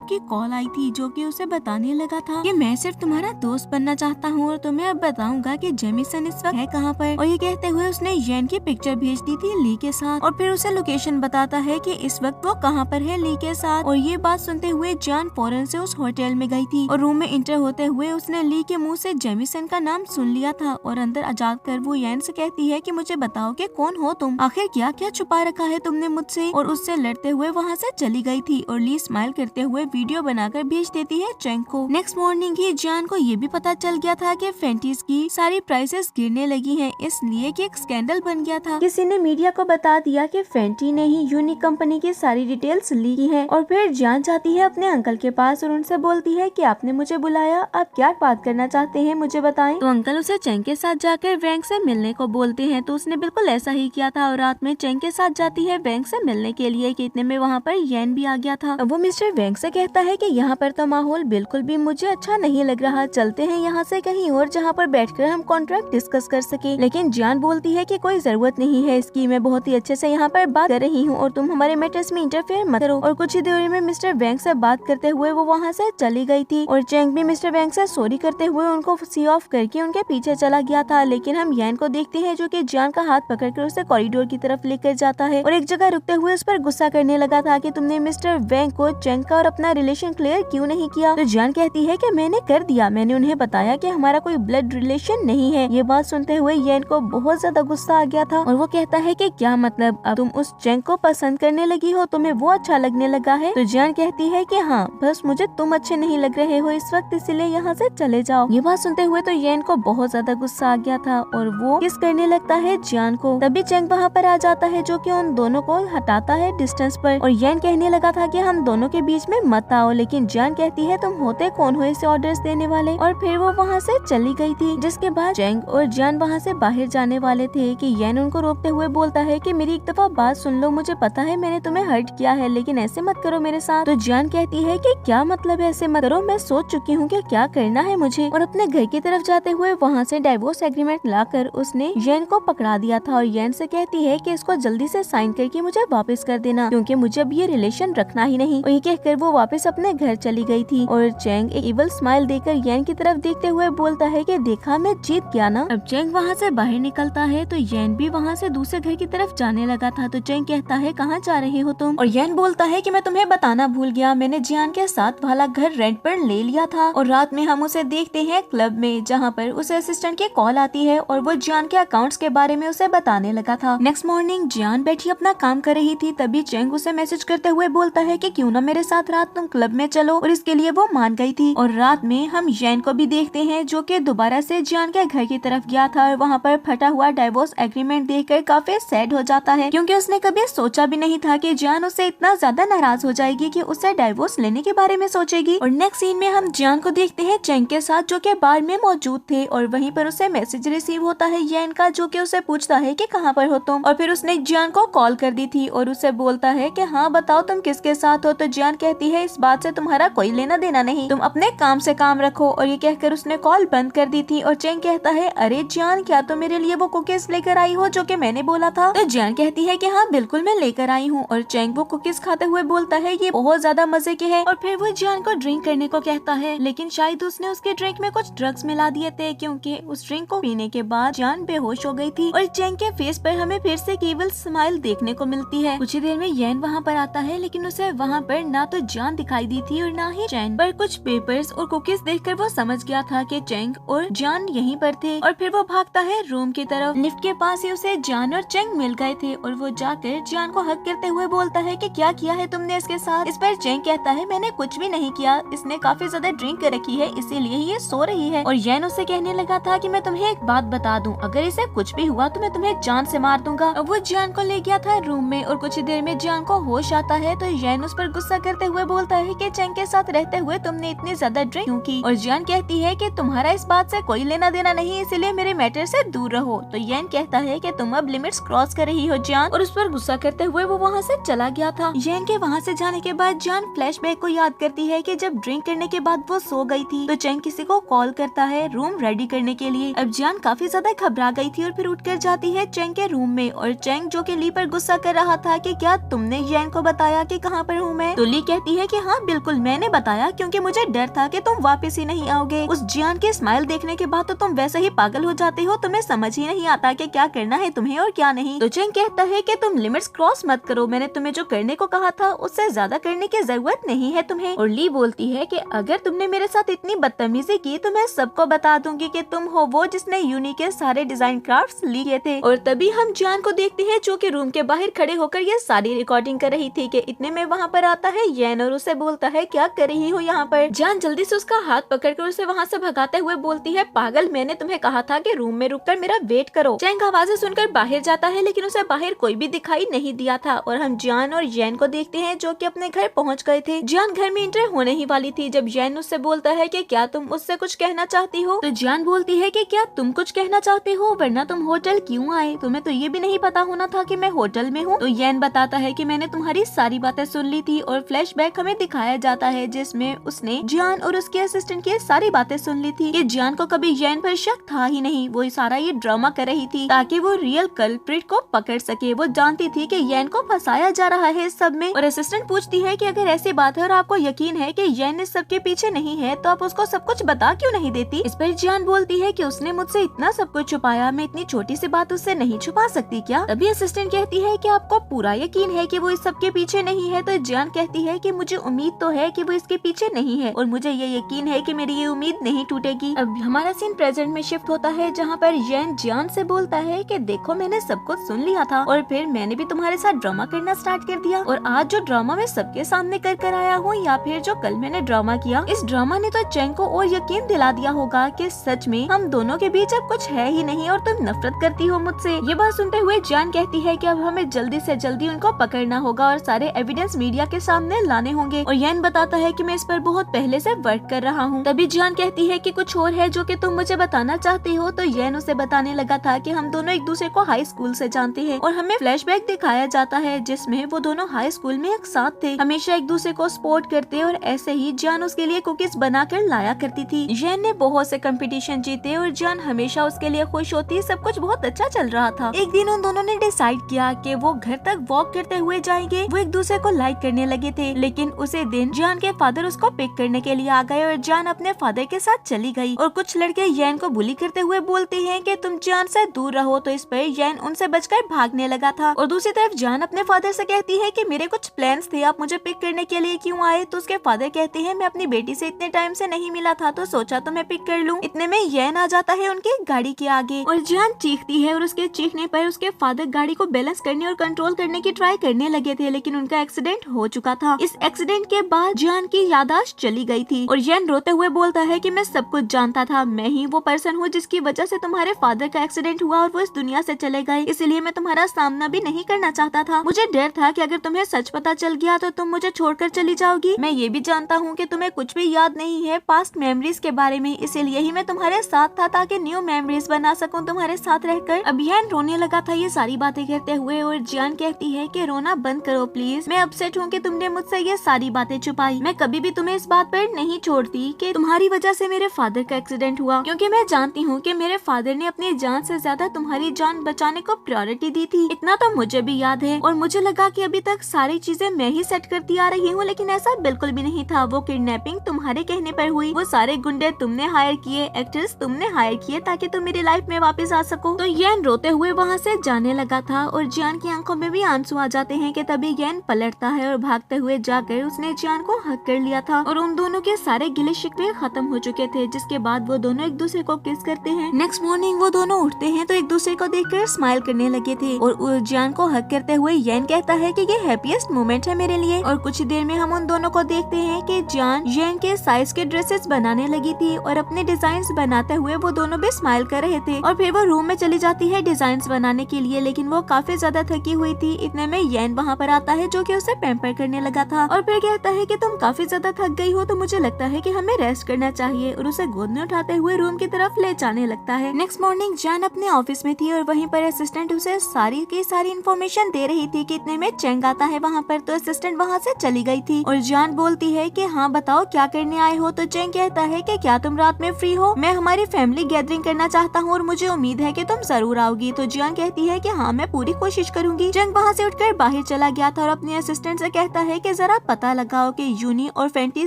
की कॉल आई थी जो कि उसे बताने लगा था कि मैं सिर्फ तुम्हारा दोस्त बनना चाहता हूँ और तुम्हें अब बताऊंगा कि जेमिसन इस वक्त है कहाँ पर। और ये कहते हुए उसने येन की पिक्चर भेज दी थी ली के साथ और फिर उसे लोकेशन बताता है कि इस वक्त वो कहाँ पर है ली के साथ। और ये बात सुनते हुए जान फौरन से उस होटल में गई थी और रूम में इंटर होते हुए उसने ली के मुँह से जेमिसन का नाम सुन लिया था और अंदर जाकर वो येन से कहती है कि मुझे बताओ कि कौन हो तुम, आखिर क्या क्या छुपा रखा है तुमने मुझसे। और उससे लड़ते हुए वहाँ से चली गई थी और ली स्माइल करते हुए वीडियो बनाकर भेज देती है चैंग को। नेक्स्ट मॉर्निंग ही जान को ये भी पता चल गया था कि फेंटीज की सारी प्राइसेस गिरने लगी हैं, इसलिए कि एक स्कैंडल बन गया था। किसी ने मीडिया को बता दिया कि फेंटी ने ही यूनिक कंपनी की सारी डिटेल्स ली की है। और फिर जान जाती है अपने अंकल के पास और उनसे बोलती है कि आपने मुझे बुलाया, आप क्या बात करना चाहते हैं मुझे बताएं। तो अंकल उसे चैंग के साथ जाकर वैंग से मिलने को बोलते हैं तो उसने बिल्कुल ऐसा ही किया था और रात में चैंग के साथ जाती है वैंग से मिलने के लिए कि इतने में वहाँ पर येन भी आ गया था। वो मिस्टर वैंग से कहता है कि यहाँ पर तो माहौल बिल्कुल भी मुझे अच्छा नहीं लग रहा, चलते हैं यहाँ से कहीं और जहाँ पर बैठकर हम कॉन्ट्रैक्ट डिस्कस कर सके। लेकिन जान बोलती है कि कोई जरूरत नहीं है इसकी, मैं बहुत ही अच्छे से यहाँ पर बात कर रही हूँ और तुम हमारे मैटर्स में इंटरफेयर मत करो। और कुछ ही देर में मिस्टर वैंग से बात करते हुए वो वहाँ से चली गई थी और चैंग भी मिस्टर वैंग से सॉरी करते हुए उनको सी ऑफ करके उनके पीछे चला गया था। लेकिन हम येन को देखते हैं जो कि जान का हाथ पकड़कर उसे कॉरिडोर की तरफ लेकर जाता है और एक जगह रुकते हुए उस पर गुस्सा करने लगा था कि तुमने मिस्टर वैंग को चैंग का और अपना रिलेशन क्लियर क्यों नहीं किया। तो जान कहती है कि मैंने कर दिया, मैंने उन्हें बताया कि हमारा कोई ब्लड रिलेशन नहीं है। ये बात सुनते हुए येन को बहुत ज्यादा गुस्सा आ गया था और वो कहता है कि क्या मतलब, अब तुम उस चैंग को पसंद करने लगी हो, तुम्हें वो अच्छा लगने लगा है। तो जान कहती है कि हाँ, बस मुझे तुम अच्छे नहीं लग रहे हो इस वक्त, इसलिए यहाँ से चले जाओ। ये बात सुनते हुए तो येन को बहुत ज्यादा गुस्सा आ गया था और वो किस करने लगता है जान को। तभी चैंग वहाँ पर आ जाता है जो कि उन दोनों को हटाता है डिस्टेंस पर और येन कहने लगा था कि हम दोनों के बीच में मत आओ, लेकिन जान कहती है तुम होते कौन हो इसे ऑर्डर्स देने वाले। और फिर वो वहाँ से चली गई थी, जिसके बाद चैंग और जान वहाँ से बाहर जाने वाले थे कि येन उनको रोकते हुए बोलता है कि मेरी एक दफा बात सुन लो, मुझे पता है मैंने तुम्हें हर्ट किया है लेकिन ऐसे मत करो मेरे साथ। तो जान कहती है कि क्या मतलब ऐसे मत करो, मैं सोच चुकी हूँ कि क्या करना है मुझे। और अपने घर की तरफ जाते हुए वहाँ से डाइवोर्स एग्रीमेंट लाकर उसने येन को पकड़ा दिया था और येन से कहती है कि इसको जल्दी से साइन करके मुझे वापस कर देना क्योंकि मुझे अब ये रिलेशन रखना ही नहीं। और ये कहकर वो वापस अपने घर चली गई थी और चैंग एक इवल स्माइल देकर येन की तरफ देखते हुए बोलता है कि देखा मैं जीत गया ना। अब चैंग वहाँ से बाहर निकलता है तो येन भी वहाँ से दूसरे घर की तरफ जाने लगा था। तो चैंग कहता है कहाँ जा रहे हो तुम। और येन बोलता है कि मैं तुम्हें बताना भूल गया, मैंने जियान के साथ वाला घर रेंट पर ले लिया था। और रात में हम उसे देखते हैं क्लब में जहाँ पर उसे असिस्टेंट की कॉल आती है और वो जियान के अकाउंट्स के बारे में उसे बताने लगा था। नेक्स्ट मॉर्निंग जियान बैठी अपना काम कर रही थी, तभी चैंग उसे मैसेज करते हुए बोलता है कि क्यों ना मेरे साथ रात तुम क्लब में चलो, और इसके लिए वो मान गई थी। और रात में हम येन को भी देखते हैं जो कि दोबारा से जियान के घर की तरफ गया था और वहाँ पर फटा हुआ डाइवोर्स एग्रीमेंट देखकर काफी सैड हो जाता है क्योंकि उसने कभी सोचा भी नहीं था कि जियान उससे इतना ज्यादा नाराज हो जाएगी कि उससे डाइवोर्स लेने के बारे में सोचेगी। और नेक्स्ट सीन में हम जियान को देखते हैं चैंग के साथ जो कि बार में मौजूद थे और वहीं पर उसे मैसेज रिसीव होता है येन का जो कि उसे पूछता है कि कहाँ पर हो तुम। और फिर उसने जियान को कॉल कर दी थी और उसे बोलता है कि हाँ बताओ तुम किसके साथ हो। तो जियान कहती है इस बात से तुम्हारा कोई लेना देना नहीं, तुम अपने काम से काम रखो। और ये कहकर उसने कॉल बंद कर दी थी। और चैंग कहता है, अरे जियान, क्या तुम मेरे लिए वो कुकीज लेकर आई हो जो कि मैंने बोला था? तो जियान कहती है कि हाँ बिल्कुल मैं लेकर आई हूँ। और चैंग वो कुकीज खाते हुए बोलता है ये बहुत ज्यादा मजे के हैं। और फिर वो जियान को ड्रिंक करने को कहता है, लेकिन शायद उसने उसके ड्रिंक में कुछ ड्रग्स मिला दिए थे, क्योंकि उस ड्रिंक को पीने के बाद जियान बेहोश हो गई थी। और चैंग के फेस पर हमें फिर से केवल स्माइल देखने को मिलती है। कुछ ही देर में येन वहाँ पर आता है, लेकिन उसे वहाँ पर ना तो जियान दिखाई दी थी और ना ही चैंग। पर कुछ पेपर्स और कुकीज देखकर वो समझ गया था कि चैंग और जियान यहीं पर थे। और फिर वो भागता है रूम की तरफ। लिफ्ट के पास ही उसे जियान और चैंग मिल गए थे और वो जाकर जियान को हक करते हुए बोलता है कि क्या किया है तुमने इसके साथ? इस पर चैंग कहता है, मैंने कुछ भी नहीं किया, इसने काफी ज्यादा ड्रिंक कर रखी है इसीलिए ये सो रही है। और येन उसे कहने लगा था कि मैं तुम्हें एक बात बता दूं, अगर इसे कुछ भी हुआ तो मैं तुम्हें जान से मार दूंगा। अब वो जियान को ले गया था रूम में और कुछ ही देर में जियान को होश आता है तो येन उस पर गुस्सा करते हुए बोलता है कि चैंग के साथ रहते हुए तुमने इतनी ज्यादा ड्रिंक क्यों की? और जियान कहती है कि तुम्हारा इस बात से कोई लेना देना नहीं, इसीलिए मेरे मैटर से दूर रहो। तो येन कहता है कि तुम अब लिमिट्स क्रॉस कर रही हो जियान, और उस पर गुस्सा करते हुए वो वहाँ से चला गया था। येन के वहाँ से जाने के बाद जियान फ्लैशबैक को याद करती है कि जब ड्रिंक करने के बाद वो सो गई थी। तो चैंग किसी को कॉल करता है रूम रेडी करने के लिए। अब जियान काफी ज्यादा घबरा गई थी और फिर उठकर जाती है चैंग के रूम में। और चैंग जो कि ली पर गुस्सा कर रहा था कि क्या तुमने येन को बताया कि कहाँ पर हूँ मैं? तो ली कहती है कि हाँ बिल्कुल मैंने बताया, क्योंकि मुझे डर था कि तुम वापस ही नहीं आओगे। उस जियान की स्माइल देखने के बाद तो तुम वैसे ही पागल हो जाते हो, तुम्हें समझ ही नहीं आता कि क्या करना है तुम्हें और क्या नहीं। तो चैंग कहता है कि तुम लिमिट्स क्रॉस मत करो, मैंने तुम्हें जो करने को कहा था उससे ज्यादा करने की जरूरत नहीं है तुम्हें। और ली बोलती है कि अगर तुमने मेरे साथ इतनी बदतमीजी की तो मैं सबको बता दूंगी कि तुम हो वो जिसने यूनी के सारे डिजाइन क्राफ्ट्स लिए थे। और तभी हम जियान को देखते हैं जो कि रूम के बाहर खड़े होकर ये सारी रिकॉर्डिंग कर रही थी। कि इतने में वहाँ पर आता है येन और उसे बोलता है क्या कर रही हो यहाँ पर? जियान जल्दी से उसका हाथ पकड़कर उसे वहाँ से भगाते हुए बोलती है, पागल, मैंने तुम्हें कहा था कि रूम में रुककर मेरा वेट करो। चैंग आवाजें सुनकर बाहर जाता है, लेकिन उसे बाहर कोई भी दिखाई नहीं दिया था। और हम जियान और येन को देखते हैं जो कि अपने घर पहुँच गए थे। जियान घर में एंटर होने ही वाली थी जब येन उससे बोलता है कि क्या तुम उससे कुछ कहना चाहती हो? तो जियान बोलती है कि क्या तुम कुछ कहना चाहते हो, वरना तुम होटल क्यों आए? तुम्हें तो ये भी नहीं पता होना था कि मैं होटल में हूँ। तो येन बताता है कि मैंने तुम्हारी सारी बातें सुन ली थी। और फ्लैशबैक हमें दिखाया जाता है जिसमें उसने जियान और उसके असिस्टेंट की सारी बातें सुन ली थी। कि जियान को कभी येन पर शक था ही नहीं, वो सारा ये ड्रामा कर रही थी ताकि वो रियल कल्प्रिट को पकड़ सके। वो जानती थी कि येन को फंसाया जा रहा है इस सब में। और असिस्टेंट पूछती है कि अगर ऐसी बात है और आपको यकीन है कि येन इस सब के पीछे नहीं है तो आप उसको सब कुछ बता क्यों नहीं देती? इस पर जियान बोलती है कि उसने मुझसे इतना सब कुछ छुपाया, मैं इतनी छोटी सी बात उससे नहीं छुपा सकती क्या? तभी असिस्टेंट कहती है कि आपको पूरा यकीन है कि वो इस सब के पीछे नहीं है? तो जियान कहती है कि मुझे उम्मीद तो है कि वो इसके पीछे नहीं है और मुझे ये यकीन है कि मेरी ये उम्मीद नहीं टूटेगी। अब हमारा सीन प्रेजेंट में शिफ्ट होता है जहाँ पर येन जियान से बोलता है कि देखो मैंने सब कुछ सुन लिया था और फिर मैंने भी तुम्हारे साथ ड्रामा करना स्टार्ट कर दिया। और आज जो ड्रामा मैं सबके सामने कर आया हूँ या फिर जो कल मैंने ड्रामा किया, इस ड्रामा ने तो चैंग को और यकीन दिला दिया होगा कि सच में हम दोनों के बीच अब कुछ है ही नहीं और तुम नफरत करती हो मुझसे। ये बात सुनते हुए जियान कहती है कि अब हमें जल्दी से जल्दी उनको पकड़ना होगा और सारे एविडेंस मीडिया के सामने लाने होंगे। और येन बताता है कि मैं इस पर बहुत पहले से वर्क कर रहा हूँ। तभी जियान कहती है कि कुछ और है जो कि तुम मुझे बताना चाहती हो। तो येन उसे बताने लगा था कि हम दोनों एक दूसरे को हाई स्कूल से जानते हैं और हमें फ्लैशबैक दिखाया जाता है जिसमें वो दोनों हाई स्कूल में एक साथ थे, हमेशा एक दूसरे को सपोर्ट करते और ऐसे ही जियान उसके लिए कुकीज बनाकर लाया करती थी। येन ने बहुत से कंपटीशन जीते और जियान हमेशा उसके लिए खुश होती, सब कुछ बहुत अच्छा चल रहा था। एक दिन उन दोनों ने डिसाइड किया कि वो घर तक वॉक करते हुए जाएंगे। वो एक दूसरे को लाइक करने लगे थे, लेकिन उसी दिन जियान के फादर उसको पिक करने के लिए आ गए और जियान अपने फादर के साथ चली गई। और कुछ लड़के येन को बुली करते हुए बोलते हैं कि तुम जियान से दूर रहो। तो इस पर येन उनसे बचकर भागने लगा था। और दूसरी तरफ जियान अपने फादर से कहती है कि मेरे कुछ प्लान्स थे, आप मुझे पिक करने के लिए क्यों आए? तो उसके फादर कहते हैं मैं अपनी बेटी से इतने टाइम से नहीं मिला था तो सोचा तो मैं पिक कर लूं। इतने में येन आ जाता है उनकी गाड़ी के आगे और जियान चीखती है और उसके चीखने पर उसके फादर गाड़ी को बैलेंस करने और कंट्रोल करने की ट्राई करने लगे थे, लेकिन उनका एक्सीडेंट हो चुका था। इस एक्सीडेंट के बाद जियान की याददाश्त चली गई थी और येन रोते हुए बोलता है कि मैं सब कुछ जानता था, मैं ही वो पर्सन हूँ जिसकी वजह से तुम्हारे फादर का एक्सीडेंट हुआ और वो इस दुनिया से चले गए, इसलिए मैं तुम्हारा सामना भी नहीं करना चाहता था। मुझे डर था कि अगर तुम्हें सच पता चल गया तो तुम मुझे छोड़कर चली जाओगी। मैं ये भी जानता हूँ कि तुम्हें कुछ भी याद नहीं है पास्ट मेमोरीज के बारे में, इसीलिए ही मैं तुम्हारे साथ था ताकि न्यू मेमोरीज बना सकूं तुम्हारे साथ रहकर। अब येन रोने लगा था ये सारी बातें करते हुए और जियान कहती है कि रोना बंद करो प्लीज, मैं अपसेट हूँ कि तुमने मुझसे ये सारी बातें छुपाई। मैं कभी भी तुम्हें इस बात पर नहीं छोड़ती कि तुम्हारी वजह से मेरे फादर का एक्सीडेंट हुआ, क्योंकि मैं जानती हूँ कि मेरे फादर ने अपनी जान से ज्यादा तुम्हारी जान बचाने को प्रायोरिटी दी थी। इतना तो मुझे भी याद है। और मुझे लगा कि अभी तक सारी चीजें मैं ही सेट करती आ रही हूँ, लेकिन ऐसा बिल्कुल भी नहीं था। वो किडनैपिंग तुम्हारे कहने पर हुई, वो सारे गुंडे तुमने हायर किए, एक्टर्स तुमने हायर किए ताकि तुम मेरी लाइफ में वापस आ सको। तो येन रोते हुए वहाँ से जाने लगा था और जियान की आंखों में भी आंसू आ जाते हैं कि तभी येन पलटता है और भागते हुए जाकर उसने जियान को हक कर लिया था और उन दोनों के सारे गिले शिकवे खत्म हो चुके थे, जिसके बाद वो दोनों एक दूसरे को किस करते हैं। नेक्स्ट मॉर्निंग वो दोनों उठते हैं तो एक दूसरे को देखकर स्माइल करने लगे थे और जियान को हक करते हुए येन कहता है कि ये हैप्पीएस्ट मोमेंट है मेरे लिए। और कुछ देर में हम उन दोनों को देखते हैं कि जियान येन के साइज के ड्रेसेस बनाने लगी थी और अपने डिजाइन्स बनाते हुए वो दोनों भी स्माइल कर रहे थे। और फिर वो रूम में चली जाती है डिजाइन्स बनाने के लिए, लेकिन वो काफी ज्यादा थकी हुई थी। इतने में येन वहाँ पर आता है जो कि उसे पैम्पर करने लगा था और फिर कहता है कि तुम काफी ज्यादा थक गई हो तो मुझे लगता है कि हमें रेस्ट करना चाहिए, और उसे गोद में उठाते हुए रूम की तरफ ले जाने लगता है। नेक्स्ट मॉर्निंग जान अपने ऑफिस में थी और वहीं पर असिस्टेंट उसे सारी की सारी इन्फॉर्मेशन दे रही थी कि इतने में चेंग आता है वहाँ पर, तो असिस्टेंट वहाँ से चली गई थी और जान बोलती है कि हाँ बताओ क्या करने आए हो। तो चेंग कहता है कि क्या तुम रात में फ्री हो, मैं हमारी फैमिली गैदरिंग करना चाहता हूँ और मुझे उम्मीद है कि तुम जरूर आओगी। तो जान कहती है कि हाँ मैं पूरी कोशिश करूंगी। चेंग वहाँ से उठकर बाहर चला गया था और अपने असिस्टेंट से कहता है कि जरा पता लगाओ कि यूनी और फैंटी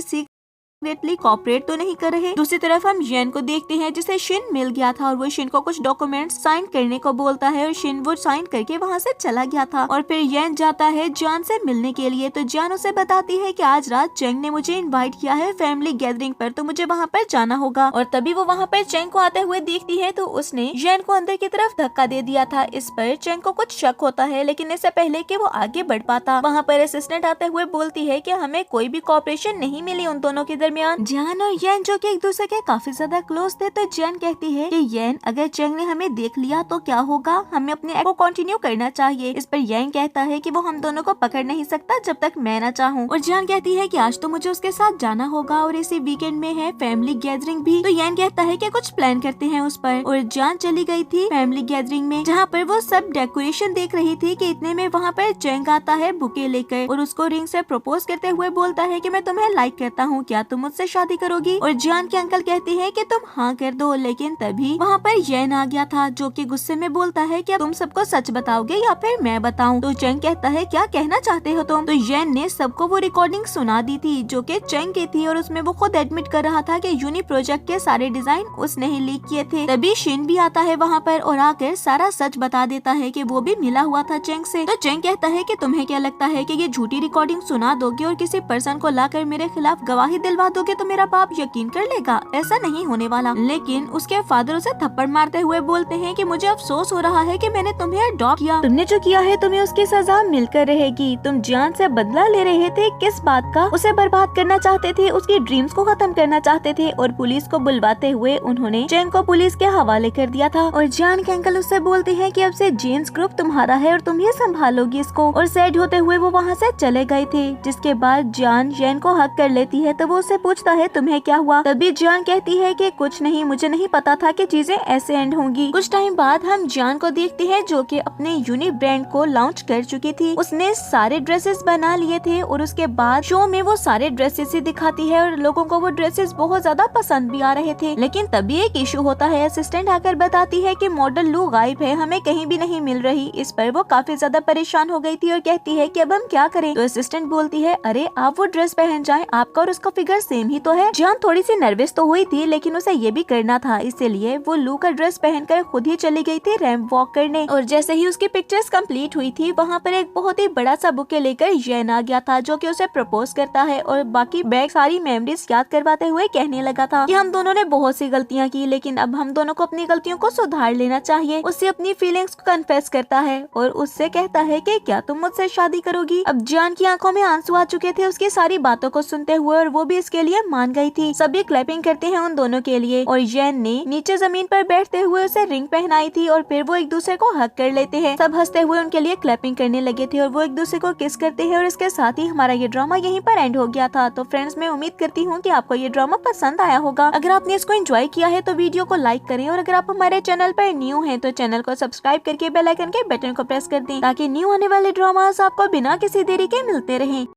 सीक्रेटली कॉपरेट तो नहीं कर रहे। दूसरी तरफ हम येन को देखते हैं जिसे शिन मिल गया था और वो शिन को कुछ डॉक्यूमेंट्स साइन करने को बोलता है और शिन वो साइन करके वहाँ से चला गया था। और फिर येन जाता है जान से मिलने के लिए, तो जान उसे बताती है कि आज रात चेंग ने मुझे इनवाइट किया है फैमिली गैदरिंग पर, तो मुझे वहाँ पर जाना होगा। और तभी वो वहाँ पर चेंग को आते हुए देखती है तो उसने येन को अंदर की तरफ धक्का दे दिया था। इस पर चेंग को कुछ शक होता है, लेकिन इससे पहले कि वो आगे बढ़ पाता वहाँ पर असिस्टेंट आते हुए बोलती है कि हमें कोई भी कोऑपरेशन नहीं मिली उन दोनों के दरमियान। जान और येन जो कि एक दूसरे के काफी ज्यादा क्लोज थे, तो जेन कहती है कि येन अगर चेंग ने हमें देख लिया तो क्या होगा, हमें अपने एक्ट को कंटिन्यू करना चाहिए। इस पर येन कहता है कि वो हम दोनों को पकड़ नहीं सकता जब तक मैं ना चाहूँ। और जेन कहती है कि आज तो मुझे उसके साथ जाना होगा और इसी वीकेंड में है फैमिली गैदरिंग भी। तो येन कहता है कि कुछ प्लान करते हैं उस पर। और जान चली गई थी फैमिली गैदरिंग में जहाँ पर वो सब डेकोरेशन देख रही थी कि इतने में वहाँ पर चेंग आता है बुके लेकर और उसको रिंग से प्रपोज करते हुए बोलता है कि मैं तुम्हें लाइक करता हूँ, क्या तुम मुझसे शादी करोगी। और जान के अंकल कहते हैं कि तुम हाँ कर दो, लेकिन तभी वहाँ पर येन आ गया था जो कि गुस्से में बोलता है कि तुम सबको सच बताओगे या फिर मैं बताऊं। तो चेंग कहता है क्या कहना चाहते हो तुम। तो येन ने सबको वो रिकॉर्डिंग सुना दी थी जो कि चेंग की थी और उसमें वो खुद एडमिट कर रहा था कि यूनी प्रोजेक्ट के सारे डिजाइन उसने ही लीक किए थे। तभी शिन भी आता है वहाँ पर और आकर सारा सच बता देता है कि वो भी मिला हुआ था चेंग से। तो चेंग कहता है कि तुम्हें क्या लगता है कि ये झूठी रिकॉर्डिंग सुना दोगे और किसी पर्सन को लाकर मेरे खिलाफ गवाही दिलवा दोगे तो मेरा बाप यकीन कर लेगा? ऐसा नहीं होने वाला। लेकिन उसके फादर उसे थप्पड़ मारते हुए बोलते हैं कि मुझे अफसोस हो रहा है कि मैंने तुम्हें अडॉप्ट किया, तुमने जो किया है तुम्हें उसकी सजा मिलकर रहेगी। तुम जान से बदला ले रहे थे, किस बात का? उसे बर्बाद करना चाहते थे, उसकी ड्रीम्स को खत्म करना चाहते थे। और पुलिस को बुलवाते हुए उन्होंने चेंग को पुलिस के हवाले कर दिया था। और जान के अंकल उससे बोलते हैं कि अब से जेन्स ग्रुप तुम्हारा है और तुम ही संभालोगी इसको। और सैड होते हुए वो वहाँ से चले गए थे। जिसके बाद जान जेन को हक कर लेती है तो वो उससे पूछता है तुम्हें क्या हुआ। तभी जान कहती है कि कुछ नहीं, मुझे नहीं पता था कि चीजें ऐसे एंड होंगी। कुछ टाइम बाद हम जान को देखते हैं जो कि अपने यूनी ब्रांड को लॉन्च कर चुकी थी। उसने सारे ड्रेसेस बना लिए थे और उसके बाद शो में वो सारे ड्रेसेस ही दिखाती है और लोगों को वो ड्रेसेस बहुत ज्यादा पसंद भी आ रहे थे। लेकिन तभी एक इशू होता है। असिस्टेंट आकर बताती है कि मॉडल लू गायब है, हमें कहीं भी नहीं मिल रही। इस पर वो काफी ज्यादा परेशान हो गई थी और कहती है कि अब हम क्या करें। तो असिस्टेंट बोलती है अरे आप वो ड्रेस पहन जाएं, आपका और उसका फिगर सेम ही तो है। जान थोड़ी सी नर्वस तो हुई थी लेकिन उसे ये भी करना था, इसीलिए वो लू का ड्रेस पहनकर खुद ही चली गई थी रैंप वॉक करने। और जैसे ही उसकी पिक्चर्स कंप्लीट हुई थी वहाँ पर एक बहुत ही बड़ा सा बुके लेकर येन आ गया था जो कि उसे प्रपोज करता है और बाकी बैक सारी मेमोरीज याद करवाते हुए कहने लगा था कि हम दोनों ने बहुत सी गलतियाँ की लेकिन अब हम दोनों को अपनी गलतियों को सुधार लेना चाहिए। उससे अपनी फीलिंग्स को कन्फेस करता है और उससे कहता है कि क्या तुम मुझसे शादी करोगी। अब जान की आंखों में आंसू आ चुके थे उसकी सारी बातों को सुनते हुए और वो भी इसके लिए मान गई थी। सभी क्लैपिंग करते हैं उन दोनों के लिए और येन ने नीचे जमीन पर बैठते हुए उसे रिंग पहनाई थी और फिर वो एक दूसरे को हक कर लेते हैं। सब हंसते हुए उनके लिए क्लैपिंग करने लगे थे और वो एक दूसरे को किस करते हैं और इसके साथ ही हमारा ये ड्रामा यहीं पर एंड हो गया था। तो फ्रेंड्स मैं उम्मीद करती हूँ कि आपको ये ड्रामा पसंद आया होगा। अगर आपने इसको एंजॉय किया है तो वीडियो को लाइक करें और अगर आप हमारे चैनल पर न्यू हैं तो चैनल को सब्सक्राइब करके बेल आइकन के बटन को प्रेस कर दें ताकि न्यू आने वाले ड्रामास आपको बिना किसी देरी के मिलते रहें।